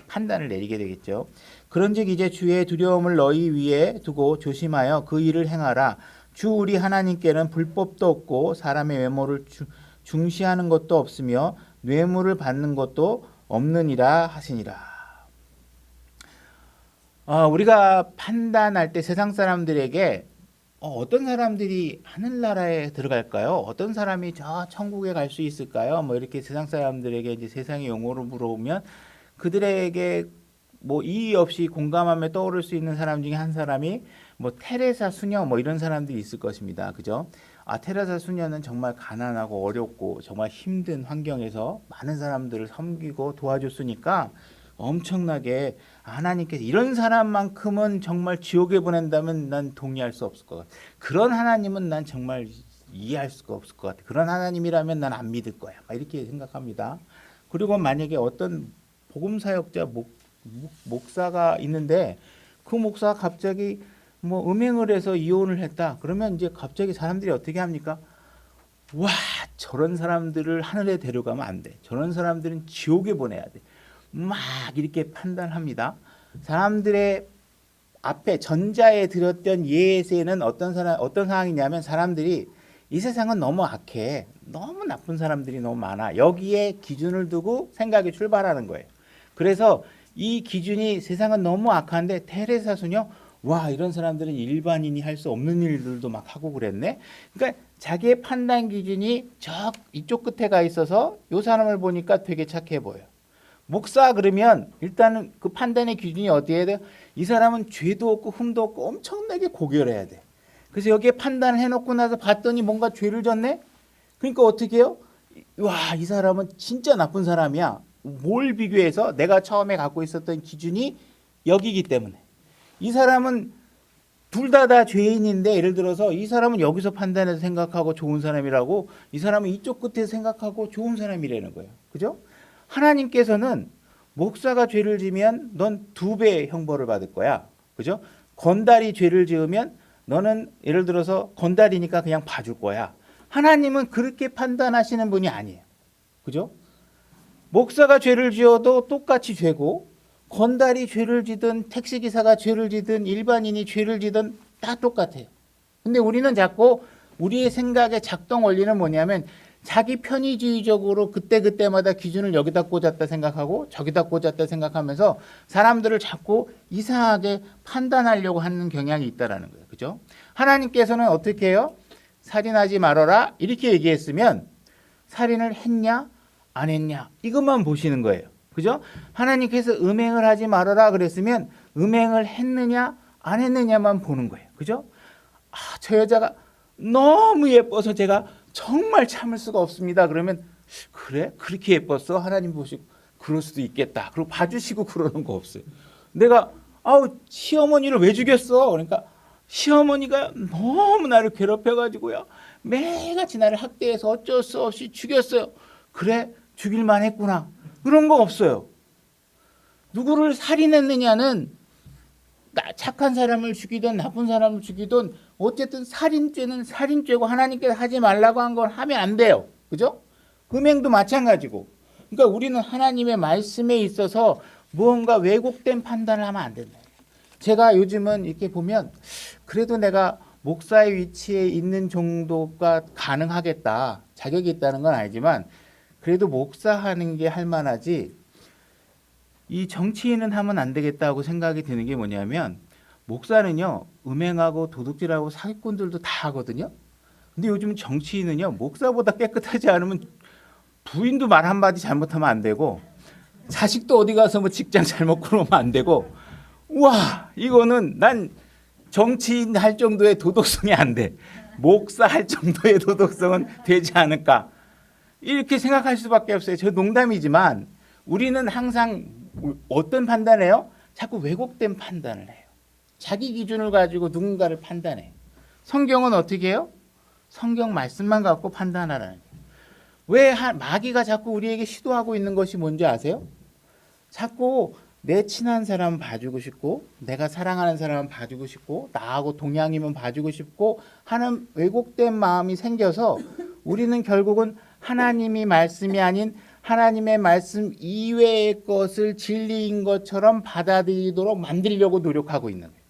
판단을 내리게 되겠죠. 그런즉 이제 주의 두려움을 너희 위에 두고 조심하여 그 일을 행하라. 주 우리 하나님께는 불법도 없고 사람의 외모를 중시하는 것도 없으며 뇌물을 받는 것도 없느니라 하시니라. 우리가 판단할 때 세상 사람들에게 어떤 사람들이 하늘나라에 들어갈까요? 어떤 사람이 저 천국에 갈 수 있을까요? 뭐 이렇게 세상 사람들에게 이제 세상의 용어로 물어보면 그들에게 뭐 이의 없이 공감하며 떠오를 수 있는 사람 중에 한 사람이 뭐 테레사 수녀 뭐 이런 사람들이 있을 것입니다. 그죠? 테레사 수녀는 정말 가난하고 어렵고 정말 힘든 환경에서 많은 사람들을 섬기고 도와줬으니까 엄청나게 하나님께서 이런 사람만큼은 정말 지옥에 보낸다면 난 동의할 수 없을 것 같아. 그런 하나님은 난 정말 이해할 수가 없을 것 같아. 그런 하나님이라면 난 안 믿을 거야. 이렇게 생각합니다. 그리고 만약에 어떤 복음사역자 목사가 있는데 그 목사가 갑자기 뭐 음행을 해서 이혼을 했다. 그러면 이제 갑자기 사람들이 어떻게 합니까? 와, 저런 사람들을 하늘에 데려가면 안 돼. 저런 사람들은 지옥에 보내야 돼. 막 이렇게 판단합니다. 사람들의 앞에 전자에 들었던 예세는 어떤 상황이냐면 사람들이 이 세상은 너무 악해. 너무 나쁜 사람들이 너무 많아. 여기에 기준을 두고 생각이 출발하는 거예요. 그래서 이 기준이 세상은 너무 악한데 테레사 수녀 와 이런 사람들은 일반인이 할 수 없는 일들도 막 하고 그랬네. 그러니까 자기의 판단 기준이 이쪽 끝에 가 있어서 이 사람을 보니까 되게 착해 보여. 목사 그러면 일단은 그 판단의 기준이 어디에 돼요? 이 사람은 죄도 없고 흠도 없고 엄청나게 고결해야 돼. 그래서 여기에 판단을 해놓고 나서 봤더니 뭔가 죄를 졌네? 그러니까 어떻게 해요? 와, 이 사람은 진짜 나쁜 사람이야. 뭘 비교해서 내가 처음에 갖고 있었던 기준이 여기기 때문에. 이 사람은 둘 다 죄인인데 예를 들어서 이 사람은 여기서 판단해서 생각하고 좋은 사람이라고 이 사람은 이쪽 끝에서 생각하고 좋은 사람이라는 거예요. 그죠? 하나님께서는 목사가 죄를 지면 넌 2배 형벌을 받을 거야. 그죠? 건달이 죄를 지으면 너는 예를 들어서 건달이니까 그냥 봐줄 거야. 하나님은 그렇게 판단하시는 분이 아니에요. 그죠? 목사가 죄를 지어도 똑같이 죄고 건달이 죄를 지든 택시기사가 죄를 지든 일반인이 죄를 지든 다 똑같아요. 근데 우리는 자꾸 우리의 생각의 작동 원리는 뭐냐면 자기 편의주의적으로 그때그때마다 기준을 여기다 꽂았다 생각하고 저기다 꽂았다 생각하면서 사람들을 자꾸 이상하게 판단하려고 하는 경향이 있다라는 거예요. 그죠? 하나님께서는 어떻게 해요? 살인하지 말아라 이렇게 얘기했으면 살인을 했냐 안 했냐 이것만 보시는 거예요. 그죠? 하나님께서 음행을 하지 말아라 그랬으면 음행을 했느냐 안 했느냐만 보는 거예요. 그죠? 저 여자가 너무 예뻐서 제가 정말 참을 수가 없습니다. 그러면 그래? 그렇게 예뻤어? 하나님 보시고 그럴 수도 있겠다. 그리고 봐주시고 그러는 거 없어요. 내가 시어머니를 왜 죽였어? 그러니까 시어머니가 너무 나를 괴롭혀가지고요. 매일같이 나를 학대해서 어쩔 수 없이 죽였어요. 그래? 죽일만 했구나. 그런 거 없어요. 누구를 살인했느냐는 착한 사람을 죽이든 나쁜 사람을 죽이든 어쨌든 살인죄는 살인죄고 하나님께서 하지 말라고 한 건 하면 안 돼요. 그죠? 음행도 마찬가지고. 그러니까 우리는 하나님의 말씀에 있어서 무언가 왜곡된 판단을 하면 안 된다. 제가 요즘은 이렇게 보면 그래도 내가 목사의 위치에 있는 정도가 가능하겠다. 자격이 있다는 건 아니지만 그래도 목사하는 게 할 만하지 이 정치인은 하면 안 되겠다고 생각이 드는 게 뭐냐면 목사는요 음행하고 도둑질하고 사기꾼들도 다 하거든요. 근데 요즘 정치인은요 목사보다 깨끗하지 않으면 부인도 말 한마디 잘못하면 안 되고 자식도 어디 가서 뭐 직장 잘못 끊으면 안 되고 우와 이거는 난 정치인 할 정도의 도덕성이 안 돼. 목사 할 정도의 도덕성은 되지 않을까. 이렇게 생각할 수밖에 없어요. 저 농담이지만 우리는 항상 어떤 판단을 해요? 자꾸 왜곡된 판단을 해요. 자기 기준을 가지고 누군가를 판단해요. 성경은 어떻게 해요? 성경 말씀만 갖고 판단하라는 거예요. 왜 마귀가 자꾸 우리에게 시도하고 있는 것이 뭔지 아세요? 자꾸 내 친한 사람은 봐주고 싶고 내가 사랑하는 사람은 봐주고 싶고 나하고 동양이면 봐주고 싶고 하는 왜곡된 마음이 생겨서 우리는 결국은 하나님이 말씀이 아닌 하나님의 말씀 이외의 것을 진리인 것처럼 받아들이도록 만들려고 노력하고 있는 거예요.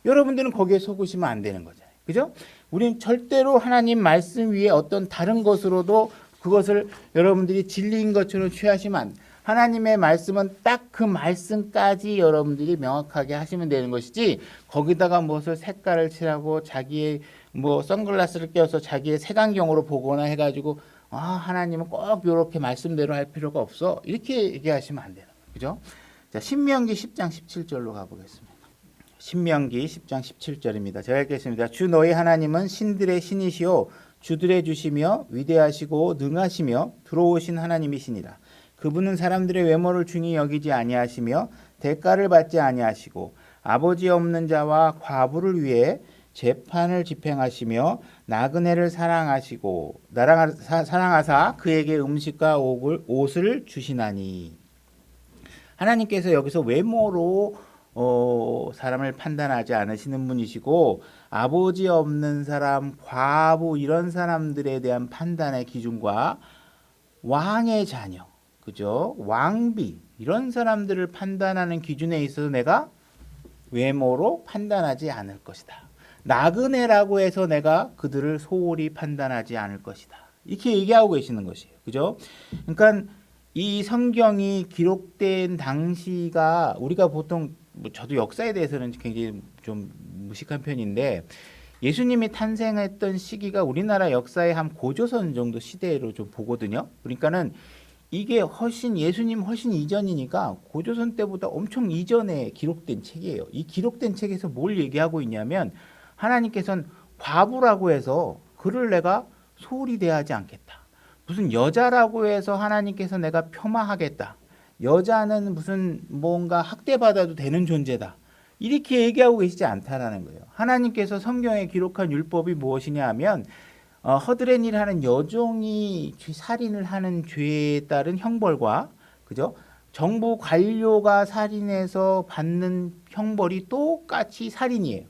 여러분들은 거기에 속으시면 안 되는 거잖아요. 그죠? 우리는 절대로 하나님 말씀 위에 어떤 다른 것으로도 그것을 여러분들이 진리인 것처럼 취하시면 안 돼요. 하나님의 말씀은 딱 그 말씀까지 여러분들이 명확하게 하시면 되는 것이지 거기다가 무엇을 색깔을 칠하고 자기의 뭐 선글라스를 껴서 자기의 색안경으로 보거나 해가지고 하나님은 꼭 이렇게 말씀대로 할 필요가 없어 이렇게 얘기하시면 안 되는 거예요. 그죠? 자, 신명기 10장 17절로 가보겠습니다. 신명기 10장 17절입니다. 제가 읽겠습니다. 주 너희 하나님은 신들의 신이시요 주들의 주시며 위대하시고 능하시며 들어오신 하나님이시니라. 그분은 사람들의 외모를 중히 여기지 아니하시며 대가를 받지 아니하시고 아버지 없는 자와 과부를 위해 재판을 집행하시며 나그네를 사랑하시고 사랑하사 그에게 음식과 옷을 주시나니. 하나님께서 여기서 외모로 사람을 판단하지 않으시는 분이시고 아버지 없는 사람, 과부 이런 사람들에 대한 판단의 기준과 왕의 자녀 그죠? 왕비 이런 사람들을 판단하는 기준에 있어서 내가 외모로 판단하지 않을 것이다. 나그네라고 해서 내가 그들을 소홀히 판단하지 않을 것이다. 이렇게 얘기하고 계시는 것이에요. 그죠? 그러니까 이 성경이 기록된 당시가 우리가 보통 저도 역사에 대해서는 굉장히 좀 무식한 편인데 예수님이 탄생했던 시기가 우리나라 역사의 한 고조선 정도 시대로 좀 보거든요. 그러니까는 이게 예수님 훨씬 이전이니까 고조선 때보다 엄청 이전에 기록된 책이에요. 이 기록된 책에서 뭘 얘기하고 있냐면 하나님께서는 과부라고 해서 그를 내가 소홀히 대하지 않겠다. 무슨 여자라고 해서 하나님께서 내가 폄하하겠다. 여자는 무슨 뭔가 학대받아도 되는 존재다. 이렇게 얘기하고 계시지 않다라는 거예요. 하나님께서 성경에 기록한 율법이 무엇이냐 하면 허드렛 일하는 여종이 살인을 하는 죄에 따른 형벌과 그죠? 정부 관료가 살인해서 받는 형벌이 똑같이 살인이에요.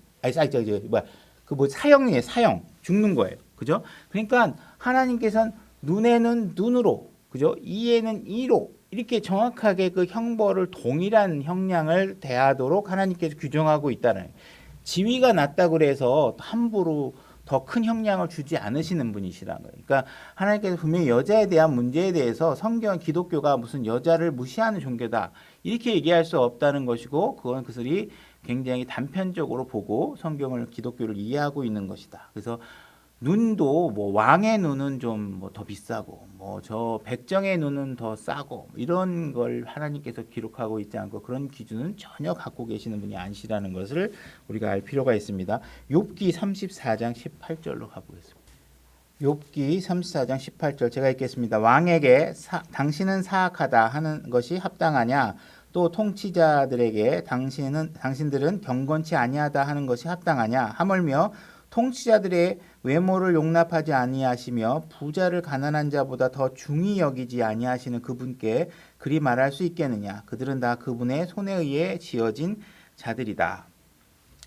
사형이에요. 사형 죽는 거예요. 그죠? 그러니까 하나님께서는 눈에는 눈으로, 그죠? 이에는 이로 이렇게 정확하게 그 형벌을 동일한 형량을 대하도록 하나님께서 규정하고 있다는 거예요. 지위가 낮다 그래서 함부로 더 큰 형량을 주지 않으시는 분이시라는 거예요. 그러니까 하나님께서 분명히 여자에 대한 문제에 대해서 성경 기독교가 무슨 여자를 무시하는 종교다 이렇게 얘기할 수 없다는 것이고 그건 그들이 굉장히 단편적으로 보고 성경을 기독교를 이해하고 있는 것이다. 그래서 눈도 뭐 왕의 눈은 좀 뭐 더 비싸고 뭐 저 백정의 눈은 더 싸고 이런 걸 하나님께서 기록하고 있지 않고 그런 기준은 전혀 갖고 계시는 분이 아니시라는 것을 우리가 알 필요가 있습니다. 욥기 34장 18절로 가보겠습니다. 욥기 34장 18절 제가 읽겠습니다. 왕에게 당신은 사악하다 하는 것이 합당하냐 또 통치자들에게 당신들은 경건치 아니하다 하는 것이 합당하냐 하물며 통치자들의 외모를 용납하지 아니하시며 부자를 가난한 자보다 더 중히 여기지 아니하시는 그분께 그리 말할 수 있겠느냐. 그들은 다 그분의 손에 의해 지어진 자들이다.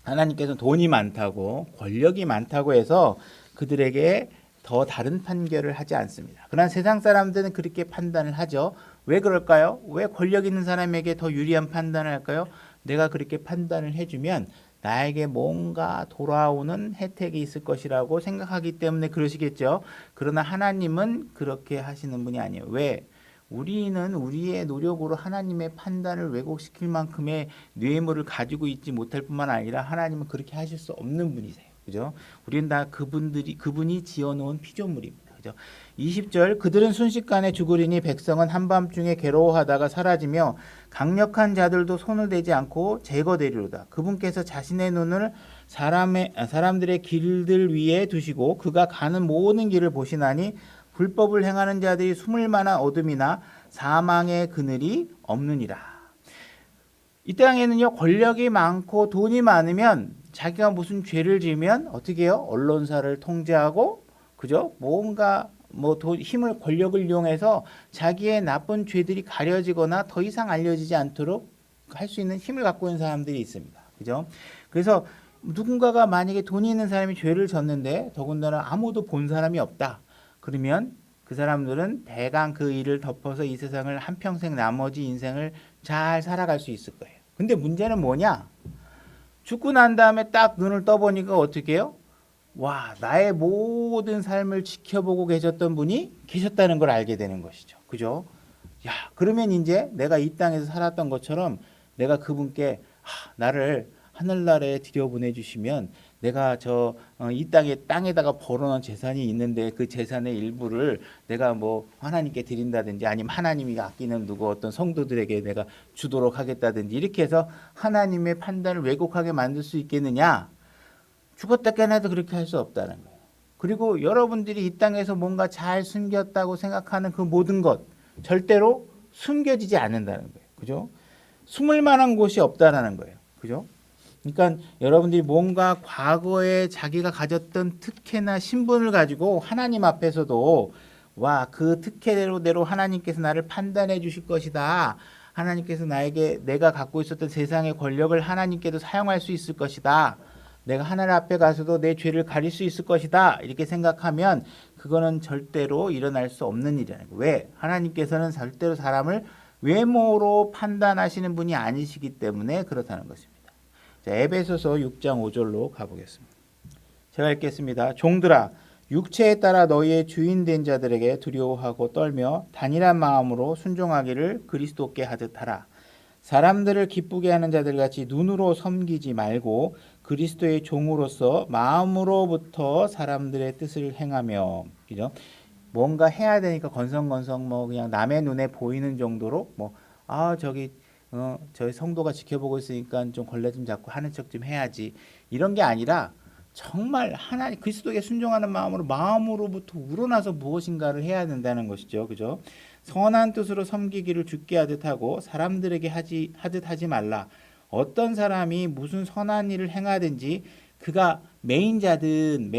하나님께서는 돈이 많다고 권력이 많다고 해서 그들에게 더 다른 판결을 하지 않습니다. 그러나 세상 사람들은 그렇게 판단을 하죠. 왜 그럴까요? 왜 권력 있는 사람에게 더 유리한 판단을 할까요? 내가 그렇게 판단을 해주면 나에게 뭔가 돌아오는 혜택이 있을 것이라고 생각하기 때문에 그러시겠죠. 그러나 하나님은 그렇게 하시는 분이 아니에요. 왜? 우리는 우리의 노력으로 하나님의 판단을 왜곡시킬 만큼의 뇌물을 가지고 있지 못할 뿐만 아니라 하나님은 그렇게 하실 수 없는 분이세요. 그죠? 우리는 다 그분이 지어놓은 피조물입니다. 그죠? 20절 그들은 순식간에 죽으리니 백성은 한밤중에 괴로워하다가 사라지며 강력한 자들도 손을 대지 않고 제거되리로다. 그분께서 자신의 눈을 사람들의 길들 위에 두시고 그가 가는 모든 길을 보시나니 불법을 행하는 자들이 숨을 만한 어둠이나 사망의 그늘이 없느니라. 이 땅에는요, 권력이 많고 돈이 많으면 자기가 무슨 죄를 지으면 어떻게 해요? 언론사를 통제하고, 그죠? 뭔가 힘을 권력을 이용해서 자기의 나쁜 죄들이 가려지거나 더 이상 알려지지 않도록 할 수 있는 힘을 갖고 있는 사람들이 있습니다. 그죠? 그래서 누군가가 만약에 돈이 있는 사람이 죄를 졌는데 더군다나 아무도 본 사람이 없다. 그러면 그 사람들은 대강 그 일을 덮어서 이 세상을 한평생 나머지 인생을 잘 살아갈 수 있을 거예요. 근데 문제는 뭐냐? 죽고 난 다음에 딱 눈을 떠보니까 어떻게 해요? 와, 나의 모든 삶을 지켜보고 계셨던 분이 계셨다는 걸 알게 되는 것이죠. 그죠? 야, 그러면 이제 내가 이 땅에서 살았던 것처럼 내가 그분께 나를 하늘나라에 들여보내주시면 내가 이 땅에다가 벌어놓은 재산이 있는데 그 재산의 일부를 내가 하나님께 드린다든지 아니면 하나님이 아끼는 누구 어떤 성도들에게 내가 주도록 하겠다든지 이렇게 해서 하나님의 판단을 왜곡하게 만들 수 있겠느냐? 죽었다 깨어나도 그렇게 할 수 없다는 거예요. 그리고 여러분들이 이 땅에서 뭔가 잘 숨겼다고 생각하는 그 모든 것 절대로 숨겨지지 않는다는 거예요. 그죠? 숨을 만한 곳이 없다라는 거예요. 그죠? 그러니까 여러분들이 뭔가 과거에 자기가 가졌던 특혜나 신분을 가지고 하나님 앞에서도 그 특혜대로 하나님께서 나를 판단해 주실 것이다. 하나님께서 내가 갖고 있었던 세상의 권력을 하나님께도 사용할 수 있을 것이다. 내가 하나님 앞에 가서도 내 죄를 가릴 수 있을 것이다. 이렇게 생각하면 그거는 절대로 일어날 수 없는 일이라는 거예요. 왜? 하나님께서는 절대로 사람을 외모로 판단하시는 분이 아니시기 때문에 그렇다는 것입니다. 자, 에베소서 6장 5절로 가보겠습니다. 제가 읽겠습니다. 종들아, 육체에 따라 너희의 주인 된 자들에게 두려워하고 떨며 단일한 마음으로 순종하기를 그리스도께 하듯 하라. 사람들을 기쁘게 하는 자들같이 눈으로 섬기지 말고 그리스도의 종으로서 마음으로부터 사람들의 뜻을 행하며, 그죠? 뭔가 해야 되니까 건성건성 그냥 남의 눈에 보이는 정도로 저희 성도가 지켜보고 있으니까 좀 걸레 좀 잡고 하는 척 좀 해야지. 이런 게 아니라 정말 하나님 그리스도에게 순종하는 마음으로부터 우러나서 무엇인가를 해야 된다는 것이죠. 그죠? 선한 뜻으로 섬기기를 주께 하듯 하고 사람들에게 하듯 하지 말라. 어떤 사람이 무슨 선한 일을 행하든지 그가 메인자든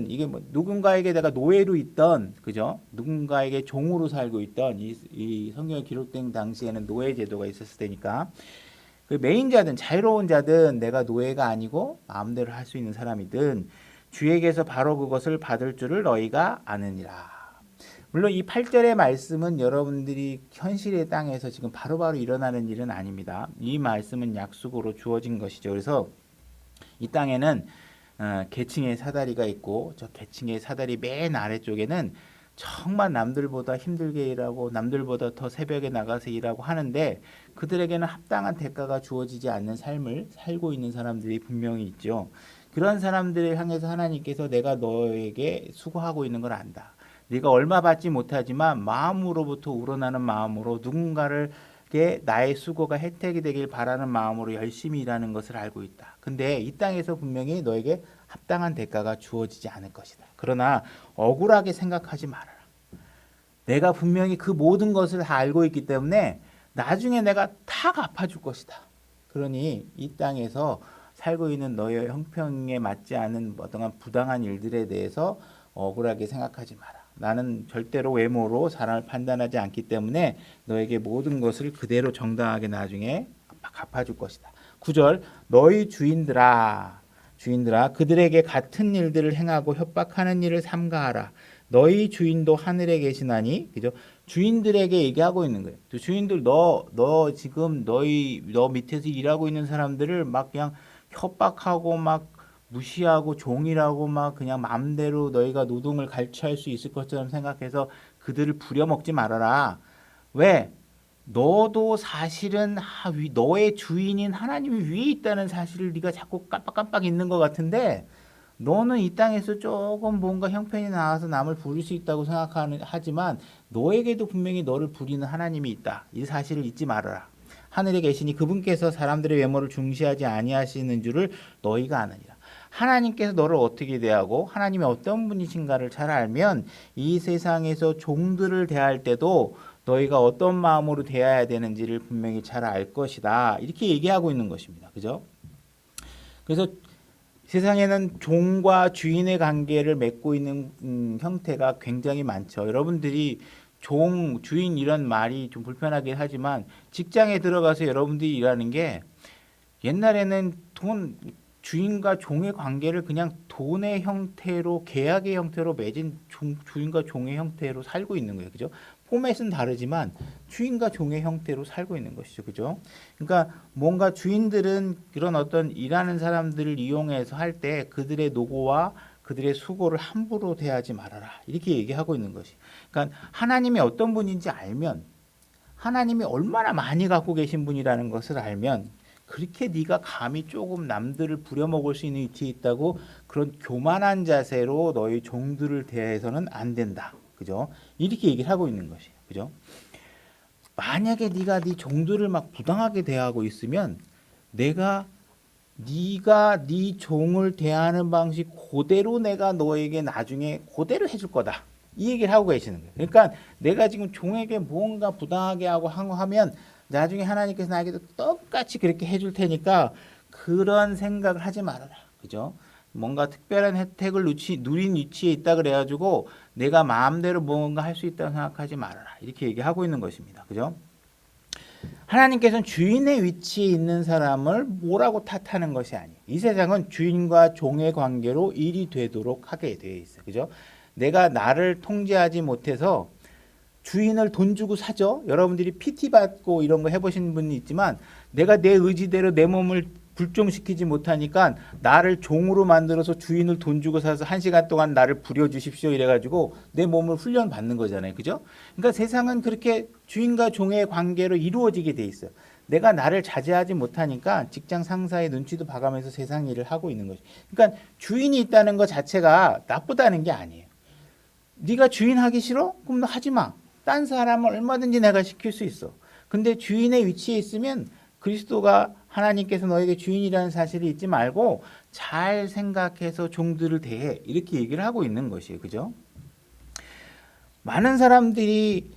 이게 누군가에게 내가 노예로 있던, 그죠? 누군가에게 종으로 살고 있던 이 성경에 기록된 당시에는 노예 제도가 있었을 테니까 그 메인자든 자유로운 자든 내가 노예가 아니고 마음대로 할 수 있는 사람이든 주에게서 바로 그것을 받을 줄을 너희가 아느니라. 물론 이 8절의 말씀은 여러분들이 현실의 땅에서 지금 바로바로 일어나는 일은 아닙니다. 이 말씀은 약속으로 주어진 것이죠. 그래서 이 땅에는 계층의 사다리가 있고 저 계층의 사다리 맨 아래쪽에는 정말 남들보다 힘들게 일하고 남들보다 더 새벽에 나가서 일하고 하는데 그들에게는 합당한 대가가 주어지지 않는 삶을 살고 있는 사람들이 분명히 있죠. 그런 사람들을 향해서 하나님께서 내가 너에게 수고하고 있는 걸 안다. 네가 얼마 받지 못하지만 마음으로부터 우러나는 마음으로 누군가에게 나의 수고가 혜택이 되길 바라는 마음으로 열심히 일하는 것을 알고 있다. 근데 이 땅에서 분명히 너에게 합당한 대가가 주어지지 않을 것이다. 그러나 억울하게 생각하지 말아라. 내가 분명히 그 모든 것을 다 알고 있기 때문에 나중에 내가 다 갚아줄 것이다. 그러니 이 땅에서 살고 있는 너의 형평에 맞지 않은 어떠한 부당한 일들에 대해서 억울하게 생각하지 마라. 나는 절대로 외모로 사람을 판단하지 않기 때문에 너에게 모든 것을 그대로 정당하게 나중에 갚아줄 것이다. 9절 너희 주인들아 그들에게 같은 일들을 행하고 협박하는 일을 삼가하라. 너희 주인도 하늘에 계시나니, 그죠? 주인들에게 얘기하고 있는 거예요. 주인들 너 지금 너 밑에서 일하고 있는 사람들을 막 그냥 협박하고 막 무시하고 종이라고 막 그냥 마음대로 너희가 노동을 갈취할 수 있을 것처럼 생각해서 그들을 부려먹지 말아라. 왜? 너도 사실은 너의 주인인 하나님이 위에 있다는 사실을 네가 자꾸 깜빡깜빡 잊는 것 같은데 너는 이 땅에서 조금 뭔가 형편이 나와서 남을 부릴 수 있다고 하지만 너에게도 분명히 너를 부리는 하나님이 있다. 이 사실을 잊지 말아라. 하늘에 계시니 그분께서 사람들의 외모를 중시하지 아니하시는 줄을 너희가 아느니라. 하나님께서 너를 어떻게 대하고 하나님이 어떤 분이신가를 잘 알면 이 세상에서 종들을 대할 때도 너희가 어떤 마음으로 대해야 되는지를 분명히 잘 알 것이다. 이렇게 얘기하고 있는 것입니다. 그죠? 그래서 세상에는 종과 주인의 관계를 맺고 있는 형태가 굉장히 많죠. 여러분들이 종, 주인 이런 말이 좀 불편하긴 하지만 직장에 들어가서 여러분들이 일하는 게 옛날에는 주인과 종의 관계를 그냥 돈의 형태로 계약의 형태로 맺은 주인과 종의 형태로 살고 있는 거예요. 그죠? 포맷은 다르지만 주인과 종의 형태로 살고 있는 것이죠. 그죠? 그러니까 뭔가 주인들은 그런 어떤 일하는 사람들을 이용해서 할 때 그들의 노고와 그들의 수고를 함부로 대하지 말아라. 이렇게 얘기하고 있는 것이. 그러니까 하나님이 어떤 분인지 알면 하나님이 얼마나 많이 갖고 계신 분이라는 것을 알면 그렇게 네가 감히 조금 남들을 부려먹을 수 있는 위치에 있다고 그런 교만한 자세로 너희 종들을 대해서는 안 된다. 그죠? 이렇게 얘기를 하고 있는 것이에요. 그죠? 만약에 네가 네 종들을 막 부당하게 대하고 있으면 네가 네 종을 대하는 방식 그대로 내가 너에게 나중에 그대로 해줄 거다. 이 얘기를 하고 계시는 거예요. 그러니까 내가 지금 종에게 뭔가 부당하게 하면 나중에 하나님께서 나에게도 똑같이 그렇게 해줄 테니까 그런 생각을 하지 말아라. 그죠? 뭔가 특별한 혜택을 누린 위치에 있다 그래가지고 내가 마음대로 뭔가 할 수 있다고 생각하지 말아라. 이렇게 얘기하고 있는 것입니다. 그죠? 하나님께서는 주인의 위치에 있는 사람을 뭐라고 탓하는 것이 아니에요. 이 세상은 주인과 종의 관계로 일이 되도록 하게 되어 있어요. 그죠? 내가 나를 통제하지 못해서 주인을 돈 주고 사죠. 여러분들이 PT 받고 이런 거 해보신 분이 있지만 내가 내 의지대로 내 몸을 불종시키지 못하니까 나를 종으로 만들어서 주인을 돈 주고 사서 1시간 동안 나를 부려주십시오 이래가지고 내 몸을 훈련 받는 거잖아요. 그죠? 그러니까 세상은 그렇게 주인과 종의 관계로 이루어지게 돼 있어요. 내가 나를 자제하지 못하니까 직장 상사의 눈치도 봐가면서 세상 일을 하고 있는 거죠. 그러니까 주인이 있다는 것 자체가 나쁘다는 게 아니에요. 네가 주인 하기 싫어? 그럼 너 하지 마. 딴 사람을 얼마든지 내가 시킬 수 있어. 근데 주인의 위치에 있으면 그리스도가 하나님께서 너에게 주인이라는 사실을 잊지 말고 잘 생각해서 종들을 대해. 이렇게 얘기를 하고 있는 것이에요. 그죠? 많은 사람들이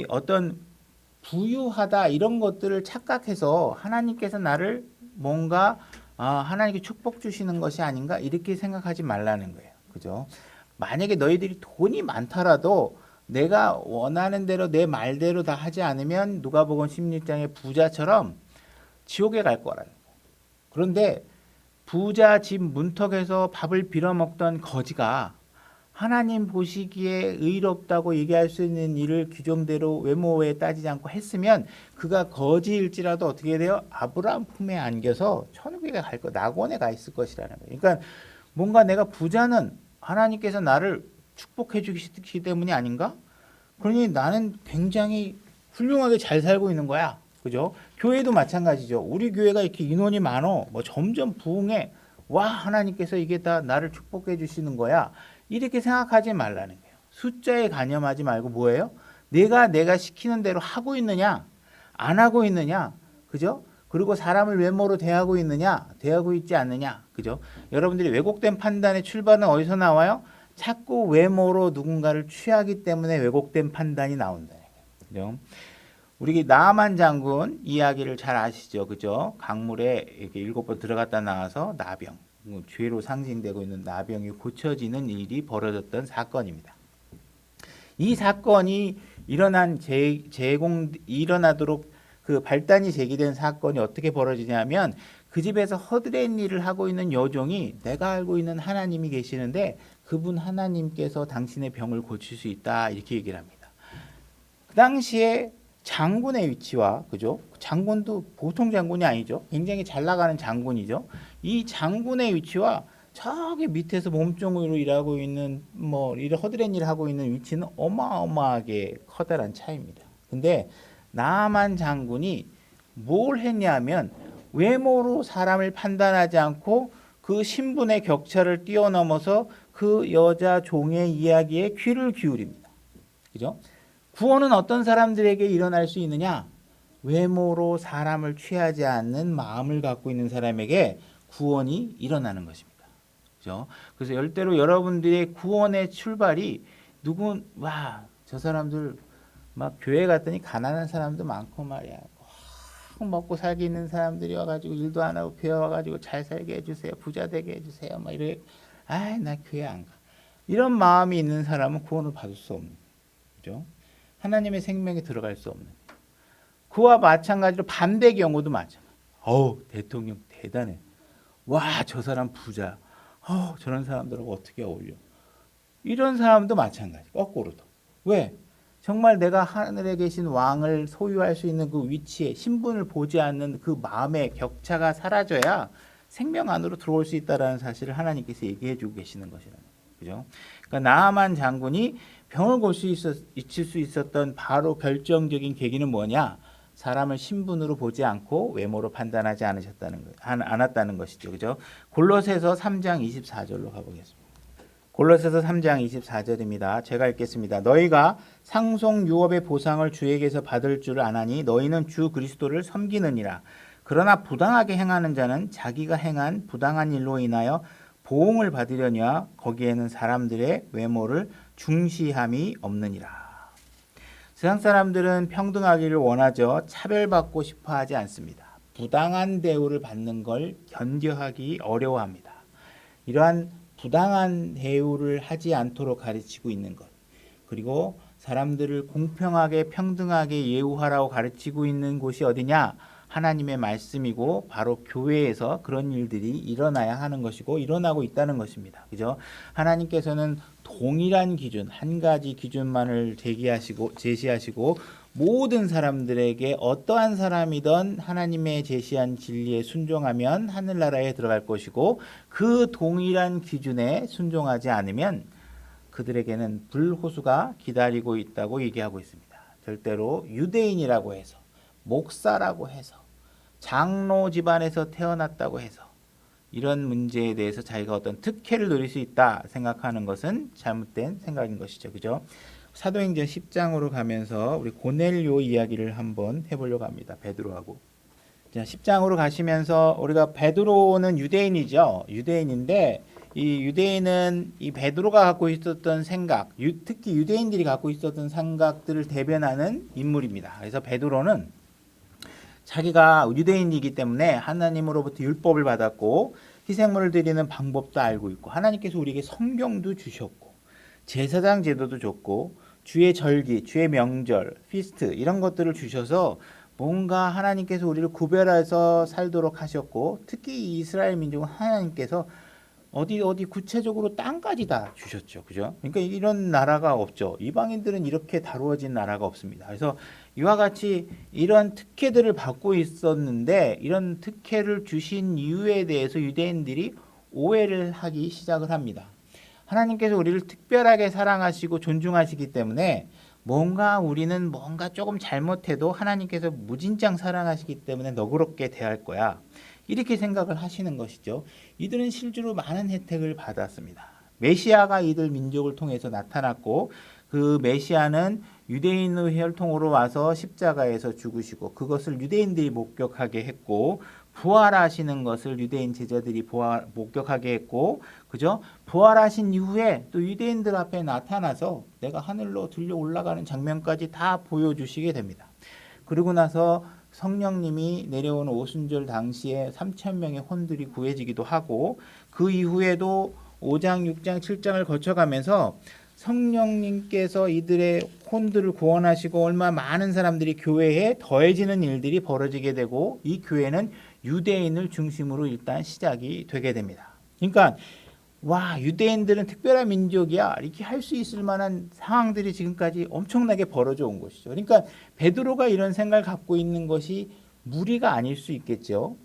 어떤 부유하다 이런 것들을 착각해서 하나님께서 나를 뭔가 하나님께 축복 주시는 것이 아닌가 이렇게 생각하지 말라는 거예요. 그죠? 만약에 너희들이 돈이 많더라도 내가 원하는 대로 내 말대로 다 하지 않으면 누가복음 16장의 부자처럼 지옥에 갈 거라는 거예요. 그런데 부자 집 문턱에서 밥을 빌어먹던 거지가 하나님 보시기에 의롭다고 얘기할 수 있는 일을 규정대로 외모에 따지지 않고 했으면 그가 거지일지라도 어떻게 돼요? 아브라함 품에 안겨서 천국에 갈 거, 낙원에 가 있을 것이라는 거예요. 그러니까 뭔가 내가 부자는 하나님께서 나를 축복해 주시기 때문이 아닌가? 그러니 나는 굉장히 훌륭하게 잘 살고 있는 거야. 그죠? 교회도 마찬가지죠. 우리 교회가 이렇게 인원이 많어. 뭐 점점 부흥해. 와, 하나님께서 이게 다 나를 축복해 주시는 거야. 이렇게 생각하지 말라는 거예요. 숫자에 관여하지 말고 뭐예요? 내가 시키는 대로 하고 있느냐? 안 하고 있느냐? 그죠? 그리고 사람을 외모로 대하고 있느냐? 대하고 있지 않느냐? 그죠? 여러분들이 왜곡된 판단의 출발은 어디서 나와요? 자꾸 외모로 누군가를 취하기 때문에 왜곡된 판단이 나온다. 그죠? 우리 나아만 장군 이야기를 잘 아시죠? 그죠? 강물에 이렇게 7번 들어갔다 나와서 나병, 죄로 상징되고 있는 나병이 고쳐지는 일이 벌어졌던 사건입니다. 이 사건이 일어나도록 그 발단이 제기된 사건이 어떻게 벌어지냐면 그 집에서 허드렛 일을 하고 있는 여종이 내가 알고 있는 하나님이 계시는데 그분 하나님께서 당신의 병을 고칠 수 있다 이렇게 얘기를 합니다. 당시에 장군의 위치와 그죠? 장군도 보통 장군이 아니죠. 굉장히 잘 나가는 장군이죠. 이 장군의 위치와 저기 밑에서 몸종으로 일하고 있는 허드렛 일을 하고 있는 위치는 어마어마하게 커다란 차이입니다. 근데 나만 장군이 뭘 했냐면 외모로 사람을 판단하지 않고 그 신분의 격차를 뛰어넘어서 그 여자 종의 이야기에 귀를 기울입니다. 그죠? 구원은 어떤 사람들에게 일어날 수 있느냐? 외모로 사람을 취하지 않는 마음을 갖고 있는 사람에게 구원이 일어나는 것입니다. 그죠? 그래서 열대로 여러분들의 구원의 출발이 저 사람들 막 교회 갔더니 가난한 사람도 많고 말이야. 먹고 살기 있는 사람들이 와가지고 일도 안 하고 교회 와가지고 잘 살게 해주세요. 부자 되게 해주세요. 막 이래. 나 교회 안 가. 이런 마음이 있는 사람은 구원을 받을 수 없는. 그죠? 하나님의 생명에 들어갈 수 없는. 그와 마찬가지로 반대 경우도 마찬가지. 대통령 대단해. 와, 저 사람 부자. 저런 사람들하고 어떻게 어울려. 이런 사람도 마찬가지. 거꾸로도. 왜? 정말 내가 하늘에 계신 왕을 소유할 수 있는 그 위치에 신분을 보지 않는 그 마음의 격차가 사라져야 생명 안으로 들어올 수 있다는 사실을 하나님께서 얘기해 주고 계시는 것이라는 거예요. 그죠? 그러니까 나아만 장군이 병을 고칠 수 있었던 바로 결정적인 계기는 뭐냐? 사람을 신분으로 보지 않고 외모로 판단하지 않았다는 것이죠. 그죠? 골로새서 3장 24절로 가보겠습니다. 골로새서 3장 24절입니다. 제가 읽겠습니다. 너희가 상속 유업의 보상을 주에게서 받을 줄 아나니 너희는 주 그리스도를 섬기느니라. 그러나 부당하게 행하는 자는 자기가 행한 부당한 일로 인하여 보응을 받으려니와 거기에는 사람들의 외모를 중시함이 없느니라. 세상 사람들은 평등하기를 원하죠. 차별받고 싶어 하지 않습니다. 부당한 대우를 받는 걸 견뎌하기 어려워합니다. 이러한 부당한 대우를 하지 않도록 가르치고 있는 것, 그리고 사람들을 공평하게 평등하게 예우하라고 가르치고 있는 곳이 어디냐? 하나님의 말씀이고 바로 교회에서 그런 일들이 일어나야 하는 것이고 일어나고 있다는 것입니다. 그죠? 하나님께서는 동일한 기준, 한 가지 기준만을 제시하시고 모든 사람들에게 어떠한 사람이든 하나님의 제시한 진리에 순종하면 하늘나라에 들어갈 것이고 그 동일한 기준에 순종하지 않으면 그들에게는 불호수가 기다리고 있다고 얘기하고 있습니다. 절대로 유대인이라고 해서 목사라고 해서 장로 집안에서 태어났다고 해서 이런 문제에 대해서 자기가 어떤 특혜를 누릴 수 있다 생각하는 것은 잘못된 생각인 것이죠. 그죠? 사도행전 10장으로 가면서 우리 고넬료 이야기를 한번 해보려고 합니다. 베드로하고. 자, 10장으로 가시면서 우리가 베드로는 유대인이죠. 유대인인데 이 유대인은 이 베드로가 갖고 있었던 생각, 특히 유대인들이 갖고 있었던 생각들을 대변하는 인물입니다. 그래서 베드로는 자기가 유대인이기 때문에 하나님으로부터 율법을 받았고 희생물을 드리는 방법도 알고 있고 하나님께서 우리에게 성경도 주셨고 제사장 제도도 줬고 주의 절기, 주의 명절, 피스트 이런 것들을 주셔서 뭔가 하나님께서 우리를 구별해서 살도록 하셨고 특히 이 이스라엘 민족은 하나님께서 어디 구체적으로 땅까지 다 주셨죠. 그죠? 그러니까 이런 나라가 없죠. 이방인들은 이렇게 다루어진 나라가 없습니다. 그래서 이와 같이 이런 특혜들을 받고 있었는데 이런 특혜를 주신 이유에 대해서 유대인들이 오해를 하기 시작을 합니다. 하나님께서 우리를 특별하게 사랑하시고 존중하시기 때문에 우리는 뭔가 조금 잘못해도 하나님께서 무진장 사랑하시기 때문에 너그럽게 대할 거야. 이렇게 생각을 하시는 것이죠. 이들은 실제로 많은 혜택을 받았습니다. 메시아가 이들 민족을 통해서 나타났고 그 메시아는 유대인의 혈통으로 와서 십자가에서 죽으시고 그것을 유대인들이 목격하게 했고 부활하시는 것을 유대인 제자들이 목격하게 했고 그죠? 부활하신 이후에 또 유대인들 앞에 나타나서 내가 하늘로 들려 올라가는 장면까지 다 보여주시게 됩니다. 그리고 나서 성령님이 내려오는 오순절 당시에 3,000명의 혼들이 구해지기도 하고 그 이후에도 5장, 6장, 7장을 거쳐가면서 성령님께서 이들의 혼들을 구원하시고 얼마나 많은 사람들이 교회에 더해지는 일들이 벌어지게 되고 이 교회는 유대인을 중심으로 일단 시작이 되게 됩니다. 그러니까 와, 유대인들은 특별한 민족이야. 이렇게 할 수 있을 만한 상황들이 지금까지 엄청나게 벌어져 온 것이죠. 그러니까 베드로가 이런 생각을 갖고 있는 것이 무리가 아닐 수 있겠죠.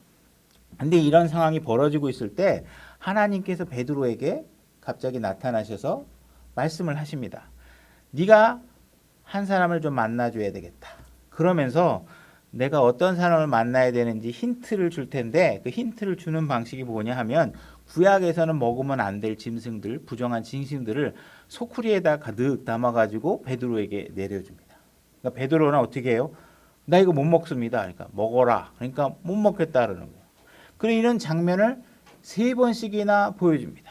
근데 이런 상황이 벌어지고 있을 때 하나님께서 베드로에게 갑자기 나타나셔서 말씀을 하십니다. 네가 한 사람을 좀 만나줘야 되겠다. 그러면서 내가 어떤 사람을 만나야 되는지 힌트를 줄 텐데 그 힌트를 주는 방식이 뭐냐 하면 구약에서는 먹으면 안 될 짐승들, 부정한 짐승들을 소쿠리에다 가득 담아가지고 베드로에게 내려줍니다. 그러니까 베드로는 어떻게 해요? 나 이거 못 먹습니다. 그러니까 먹어라. 그러니까 못 먹겠다는 거예요. 그래 이런 장면을 3번씩이나 보여줍니다.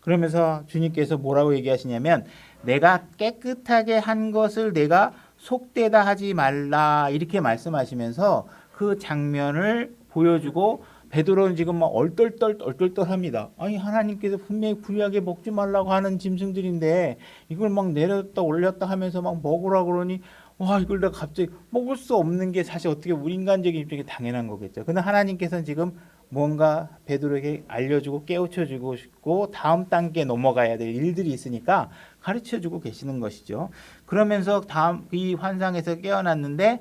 그러면서 주님께서 뭐라고 얘기하시냐면 내가 깨끗하게 한 것을 내가 속되다 하지 말라 이렇게 말씀하시면서 그 장면을 보여주고 베드로는 지금 막 얼떨떨합니다. 아니 하나님께서 분명히 구약에 먹지 말라고 하는 짐승들인데 이걸 막 내렸다 올렸다 하면서 막 먹으라 그러니 와 이걸 내가 갑자기 먹을 수 없는 게 사실 어떻게 우리 인간적인 입장에 당연한 거겠죠. 근데 하나님께서는 지금 뭔가 베드로에게 알려주고 깨우쳐주고 싶고 다음 단계에 넘어가야 될 일들이 있으니까 가르쳐주고 계시는 것이죠. 그러면서 다음 이 환상에서 깨어났는데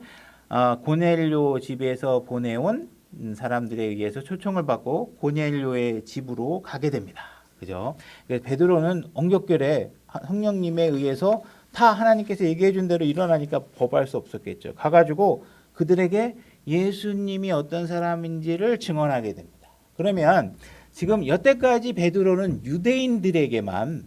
고넬료 집에서 보내온 사람들에 의해서 초청을 받고 고넬료의 집으로 가게 됩니다. 그죠? 베드로는 엉겹결에 성령님에 의해서 다 하나님께서 얘기해 준 대로 일어나니까 법할 수 없었겠죠. 가가지고 그들에게 예수님이 어떤 사람인지를 증언하게 됩니다. 그러면 지금 여태까지 베드로는 유대인들에게만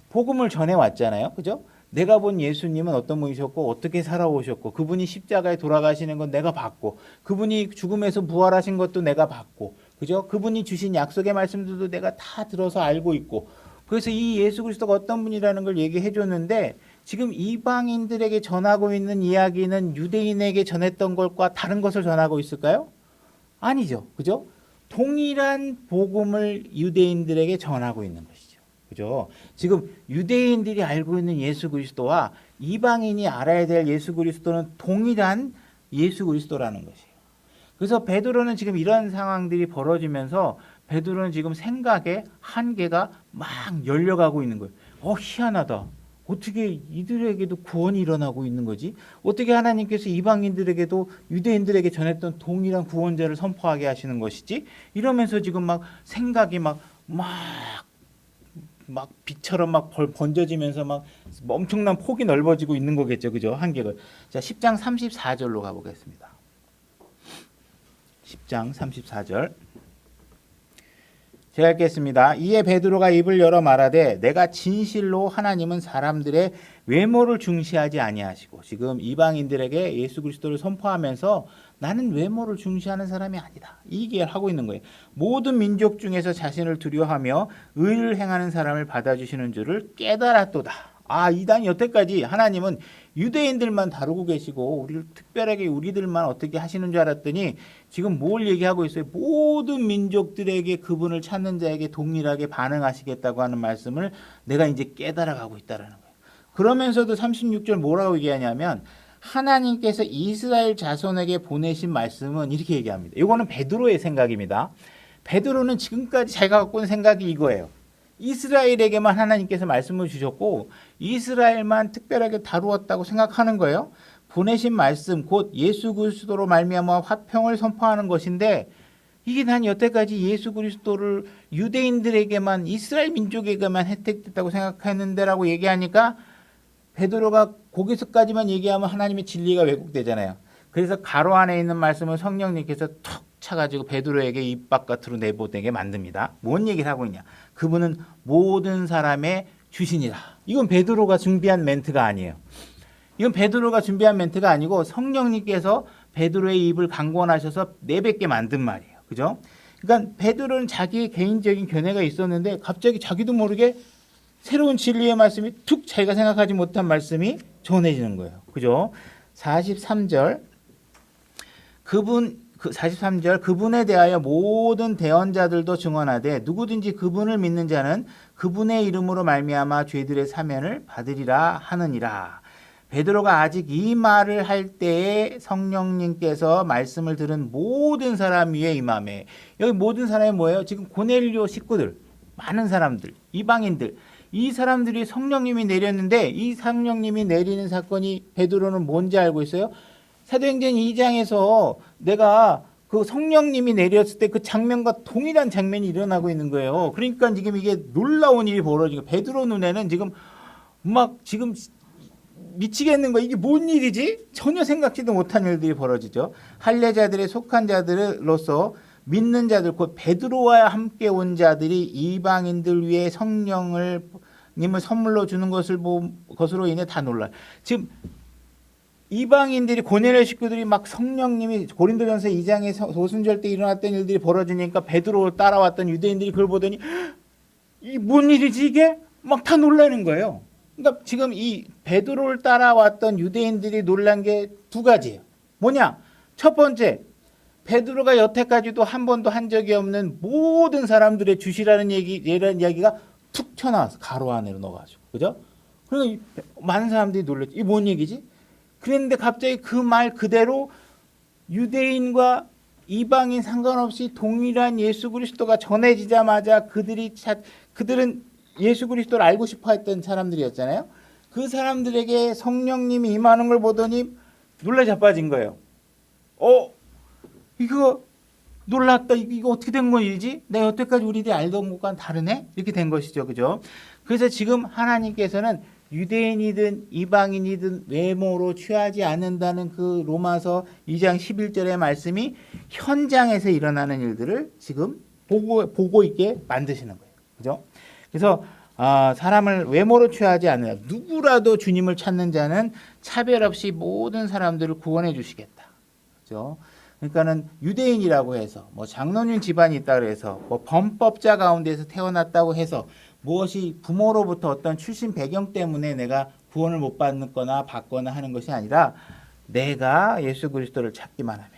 복음을 전해왔잖아요. 그죠? 내가 본 예수님은 어떤 분이셨고 어떻게 살아오셨고 그분이 십자가에 돌아가시는 건 내가 봤고 그분이 죽음에서 부활하신 것도 내가 봤고 그죠? 그분이 주신 약속의 말씀들도 내가 다 들어서 알고 있고 그래서 이 예수 그리스도가 어떤 분이라는 걸 얘기해 줬는데 지금 이방인들에게 전하고 있는 이야기는 유대인에게 전했던 것과 다른 것을 전하고 있을까요? 아니죠. 그죠? 동일한 복음을 유대인들에게 전하고 있는 것이죠. 그죠? 지금 유대인들이 알고 있는 예수 그리스도와 이방인이 알아야 될 예수 그리스도는 동일한 예수 그리스도라는 것이에요. 그래서 베드로는 지금 이런 상황들이 벌어지면서 베드로는 지금 생각의 한계가 막 열려가고 있는 거예요. 희한하다. 어떻게 이들에게도 구원이 일어나고 있는 거지? 어떻게 하나님께서 이방인들에게도 유대인들에게 전했던 동일한 구원자를 선포하게 하시는 것이지? 이러면서 지금 막 생각이 막 빛처럼 막 번져지면서 막 엄청난 폭이 넓어지고 있는 거겠죠. 그죠? 한계가. 자, 10장 34절로 가보겠습니다. 10장 34절. 제가 읽겠습니다. 이에 베드로가 입을 열어 말하되 내가 진실로 하나님은 사람들의 외모를 중시하지 아니하시고 지금 이방인들에게 예수 그리스도를 선포하면서 나는 외모를 중시하는 사람이 아니다. 이 얘기를 하고 있는 거예요. 모든 민족 중에서 자신을 두려워하며 의를 행하는 사람을 받아주시는 줄을 깨달았도다. 이단 여태까지 하나님은 유대인들만 다루고 계시고 우리를 특별하게 우리들만 어떻게 하시는 줄 알았더니 지금 뭘 얘기하고 있어요? 모든 민족들에게 그분을 찾는 자에게 동일하게 반응하시겠다고 하는 말씀을 내가 이제 깨달아가고 있다라는 거예요. 그러면서도 36절 뭐라고 얘기하냐면 하나님께서 이스라엘 자손에게 보내신 말씀은 이렇게 얘기합니다. 이거는 베드로의 생각입니다. 베드로는 지금까지 자기가 갖고 있는 생각이 이거예요. 이스라엘에게만 하나님께서 말씀을 주셨고 이스라엘만 특별하게 다루었다고 생각하는 거예요. 보내신 말씀 곧 예수 그리스도로 말미암아 화평을 선포하는 것인데 이게 난 여태까지 예수 그리스도를 유대인들에게만 이스라엘 민족에게만 혜택됐다고 생각했는데라고 얘기하니까 베드로가 거기서까지만 얘기하면 하나님의 진리가 왜곡되잖아요. 그래서 가로 안에 있는 말씀을 성령님께서 툭 차가지고 베드로에게 입 바깥으로 내보내게 만듭니다. 뭔 얘기를 하고 있냐? 그분은 모든 사람의 주신이라. 이건 베드로가 준비한 멘트가 아니에요. 이건 베드로가 준비한 멘트가 아니고 성령님께서 베드로의 입을 강권하셔서 내뱉게 만든 말이에요. 그죠? 그러니까 베드로는 자기의 개인적인 견해가 있었는데 갑자기 자기도 모르게 새로운 진리의 말씀이 툭 자기가 생각하지 못한 말씀이 전해지는 거예요. 그죠? 43절 43절 그분에 대하여 모든 대언자들도 증언하되 누구든지 그분을 믿는 자는 그분의 이름으로 말미암아 죄들의 사면을 받으리라 하느니라. 베드로가 아직 이 말을 할 때에 성령님께서 말씀을 들은 모든 사람 위에 임함에 여기 모든 사람이 뭐예요? 지금 고넬료 식구들 많은 사람들, 이방인들, 이 사람들이 성령님이 내렸는데 이 성령님이 내리는 사건이 베드로는 뭔지 알고 있어요? 사도행전 2장에서 내가 그 성령님이 내렸을 때 그 장면과 동일한 장면이 일어나고 있는 거예요. 그러니까 지금 이게 놀라운 일이 벌어지고 베드로 눈에는 지금 막 지금 미치겠는 거야. 이게 뭔 일이지? 전혀 생각지도 못한 일들이 벌어지죠. 할례자들에 속한 자들로서 믿는 자들 곧 베드로와 함께 온 자들이 이방인들 위해 성령을 님을 선물로 주는 것으로 인해 다 놀라요. 지금 이방인들이 고넬의 식구들이 막 성령님이 고린도전서 2장에 소순절 때 일어났던 일들이 벌어지니까 베드로를 따라왔던 유대인들이 그걸 보더니 이 뭔 일이지 이게? 막 다 놀라는 거예요. 그러니까 지금 이 베드로를 따라왔던 유대인들이 놀란 게 두 가지예요. 뭐냐? 첫 번째, 베드로가 여태까지도 한 번도 한 적이 없는 모든 사람들의 주시라는 이야기가 툭 튀어나와서 가로 안으로 넣어가지고, 그죠? 그러니까 많은 사람들이 놀랐죠. 이게 뭔 얘기지? 그랬는데 갑자기 그 말 그대로 유대인과 이방인 상관없이 동일한 예수 그리스도가 전해지자마자 그들은 예수 그리스도를 알고 싶어 했던 사람들이었잖아요. 그 사람들에게 성령님이 임하는 걸 보더니 놀라 자빠진 거예요. 이거 놀랐다. 이거 어떻게 된 거지? 내가 여태까지 우리들이 알던 것과는 다르네? 이렇게 된 것이죠. 그죠? 그래서 지금 하나님께서는 유대인이든 이방인이든 외모로 취하지 않는다는 그 로마서 2장 11절의 말씀이 현장에서 일어나는 일들을 지금 보고 있게 만드시는 거예요. 그죠? 그래서 사람을 외모로 취하지 않는 누구라도 주님을 찾는 자는 차별 없이 모든 사람들을 구원해 주시겠다. 그죠? 그러니까는 유대인이라고 해서 뭐 장로님 집안이 있다 그래서 뭐 범법자 가운데서 태어났다고 해서 무엇이 부모로부터 어떤 출신 배경 때문에 내가 구원을 못 받거나 받거나 하는 것이 아니라 내가 예수 그리스도를 찾기만 하면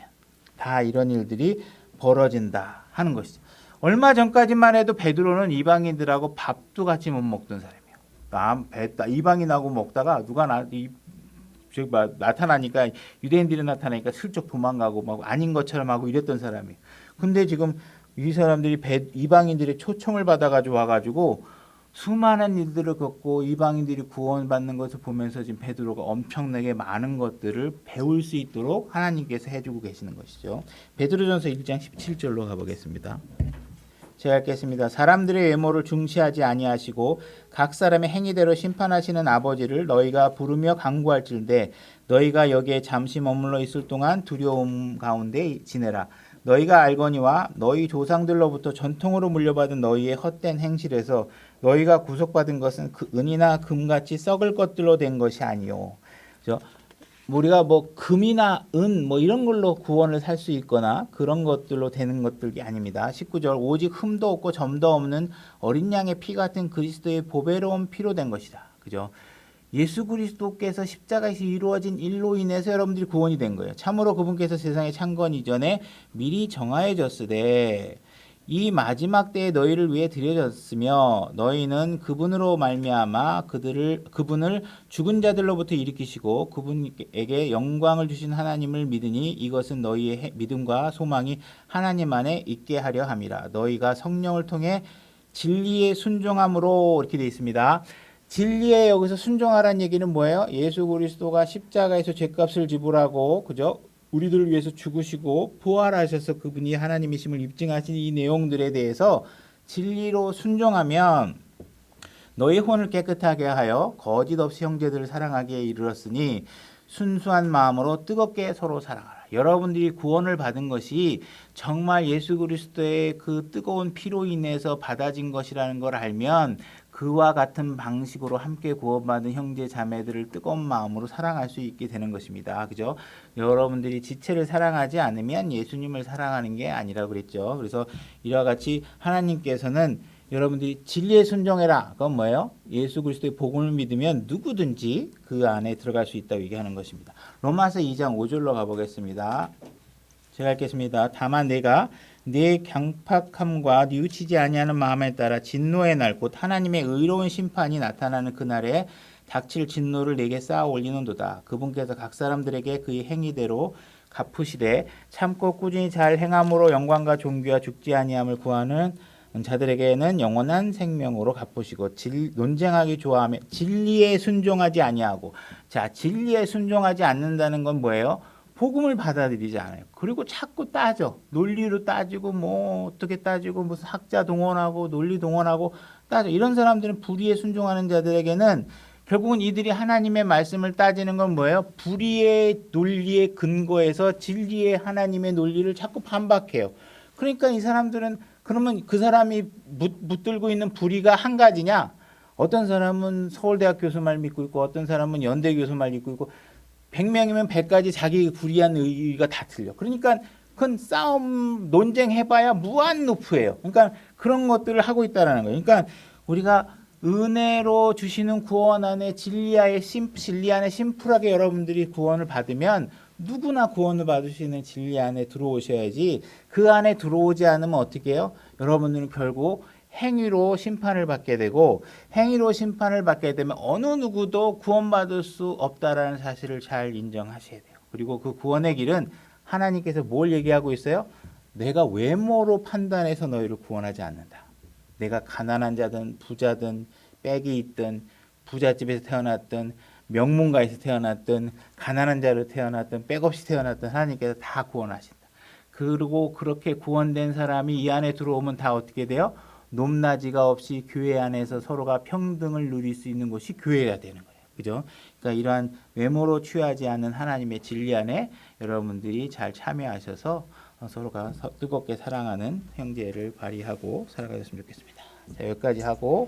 다 이런 일들이 벌어진다 하는 것이죠. 얼마 전까지만 해도 베드로는 이방인들하고 밥도 같이 못 먹던 사람이에요. 이방인하고 먹다가 누가 나타나니까 유대인들이 나타나니까 슬쩍 도망가고 막 아닌 것처럼 하고 이랬던 사람이에요. 근데 지금 이 사람들이 이방인들의 초청을 받아가지고 와가지고 수많은 일들을 겪고 이방인들이 구원받는 것을 보면서 지금 베드로가 엄청나게 많은 것들을 배울 수 있도록 하나님께서 해주고 계시는 것이죠. 베드로전서 1장 17절로 가보겠습니다. 제가 읽겠습니다. 사람들의 외모를 중시하지 아니하시고 각 사람의 행위대로 심판하시는 아버지를 너희가 부르며 간구할진대 너희가 여기에 잠시 머물러 있을 동안 두려움 가운데 지내라. 너희가 알거니와 너희 조상들로부터 전통으로 물려받은 너희의 헛된 행실에서 너희가 구속받은 것은 그 은이나 금같이 썩을 것들로 된 것이 아니요. 그렇죠? 우리가 뭐 금이나 은 뭐 이런 걸로 구원을 살 수 있거나 그런 것들로 되는 것들이 아닙니다. 19절 오직 흠도 없고 점도 없는 어린 양의 피 같은 그리스도의 보배로운 피로 된 것이다. 그죠? 예수 그리스도께서 십자가에서 이루어진 일로 인해서 여러분들이 구원이 된 거예요. 참으로 그분께서 세상의 창건 이전에 미리 정하여졌으되 이 마지막 때에 너희를 위해 드려졌으며 너희는 그분으로 말미암아 그분을 죽은 자들로부터 일으키시고 그분에게 영광을 주신 하나님을 믿으니 이것은 너희의 믿음과 소망이 하나님 안에 있게 하려 함이라. 너희가 성령을 통해 진리에 순종함으로 이렇게 되어 있습니다. 진리에 여기서 순종하라는 얘기는 뭐예요? 예수 그리스도가 십자가에서 죄값을 지불하고 그죠? 우리들을 위해서 죽으시고 부활하셔서 그분이 하나님이심을 입증하신 이 내용들에 대해서 진리로 순종하면 너희 혼을 깨끗하게 하여 거짓 없이 형제들을 사랑하기에 이르렀으니 순수한 마음으로 뜨겁게 서로 사랑하라. 여러분들이 구원을 받은 것이 정말 예수 그리스도의 그 뜨거운 피로 인해서 받아진 것이라는 걸 알면 그와 같은 방식으로 함께 구원받은 형제 자매들을 뜨거운 마음으로 사랑할 수 있게 되는 것입니다. 그죠? 여러분들이 지체를 사랑하지 않으면 예수님을 사랑하는 게 아니라고 그랬죠. 그래서 이와 같이 하나님께서는 여러분들이 진리에 순종해라. 그건 뭐예요? 예수 그리스도의 복음을 믿으면 누구든지 그 안에 들어갈 수 있다고 얘기하는 것입니다. 로마서 2장 5절로 가보겠습니다. 제가 읽겠습니다. 다만 내가 내 강팍함과 뉘우치지 아니하는 마음에 따라 진노의 날 곧 하나님의 의로운 심판이 나타나는 그날에 닥칠 진노를 내게 쌓아 올리는도다. 그분께서 각 사람들에게 그의 행위대로 갚으시되 참고 꾸준히 잘 행함으로 영광과 존귀와 죽지 아니함을 구하는 자들에게는 영원한 생명으로 갚으시고 논쟁하기 좋아하며 진리에 순종하지 아니하고. 자, 진리에 순종하지 않는다는 건 뭐예요? 복음을 받아들이지 않아요. 그리고 자꾸 따져. 논리로 따지고 뭐 어떻게 따지고 무슨 학자 동원하고 논리 동원하고 따져. 이런 사람들은 불의에 순종하는 자들에게는 결국은 이들이 하나님의 말씀을 따지는 건 뭐예요? 불의의 논리에 근거해서 진리의 하나님의 논리를 자꾸 반박해요. 그러니까 이 사람들은 그러면 그 사람이 붙들고 있는 불의가 한 가지냐? 어떤 사람은 서울대학 교수 말 믿고 있고 어떤 사람은 연대 교수 말 믿고 있고 100명이면 100가지 자기 불의한 의의가 다 틀려. 그러니까 그건 싸움 논쟁해봐야 무한 루프예요. 그러니까 그런 것들을 하고 있다는 거예요. 그러니까 우리가 은혜로 주시는 구원 안에 진리 안에 심플하게 여러분들이 구원을 받으면 누구나 구원을 받을 수 있는 진리 안에 들어오셔야지. 그 안에 들어오지 않으면 어떻게 해요? 여러분들은 결국 행위로 심판을 받게 되고, 행위로 심판을 받게 되면 어느 누구도 구원받을 수 없다라는 사실을 잘 인정하셔야 돼요. 그리고 그 구원의 길은 하나님께서 뭘 얘기하고 있어요? 내가 외모로 판단해서 너희를 구원하지 않는다. 내가 가난한 자든 부자든 빽이 있든 부잣집에서 태어났든 명문가에서 태어났든 가난한 자로 태어났든 빽 없이 태어났든 하나님께서 다 구원하신다. 그리고 그렇게 구원된 사람이 이 안에 들어오면 다 어떻게 돼요? 높낮이가 없이 교회 안에서 서로가 평등을 누릴 수 있는 곳이 교회가 되는 거예요. 그죠? 그러니까 이러한 외모로 취하지 않는 하나님의 진리 안에 여러분들이 잘 참여하셔서 서로가 뜨겁게 사랑하는 형제를 발휘하고 살아가셨으면 좋겠습니다. 자, 여기까지 하고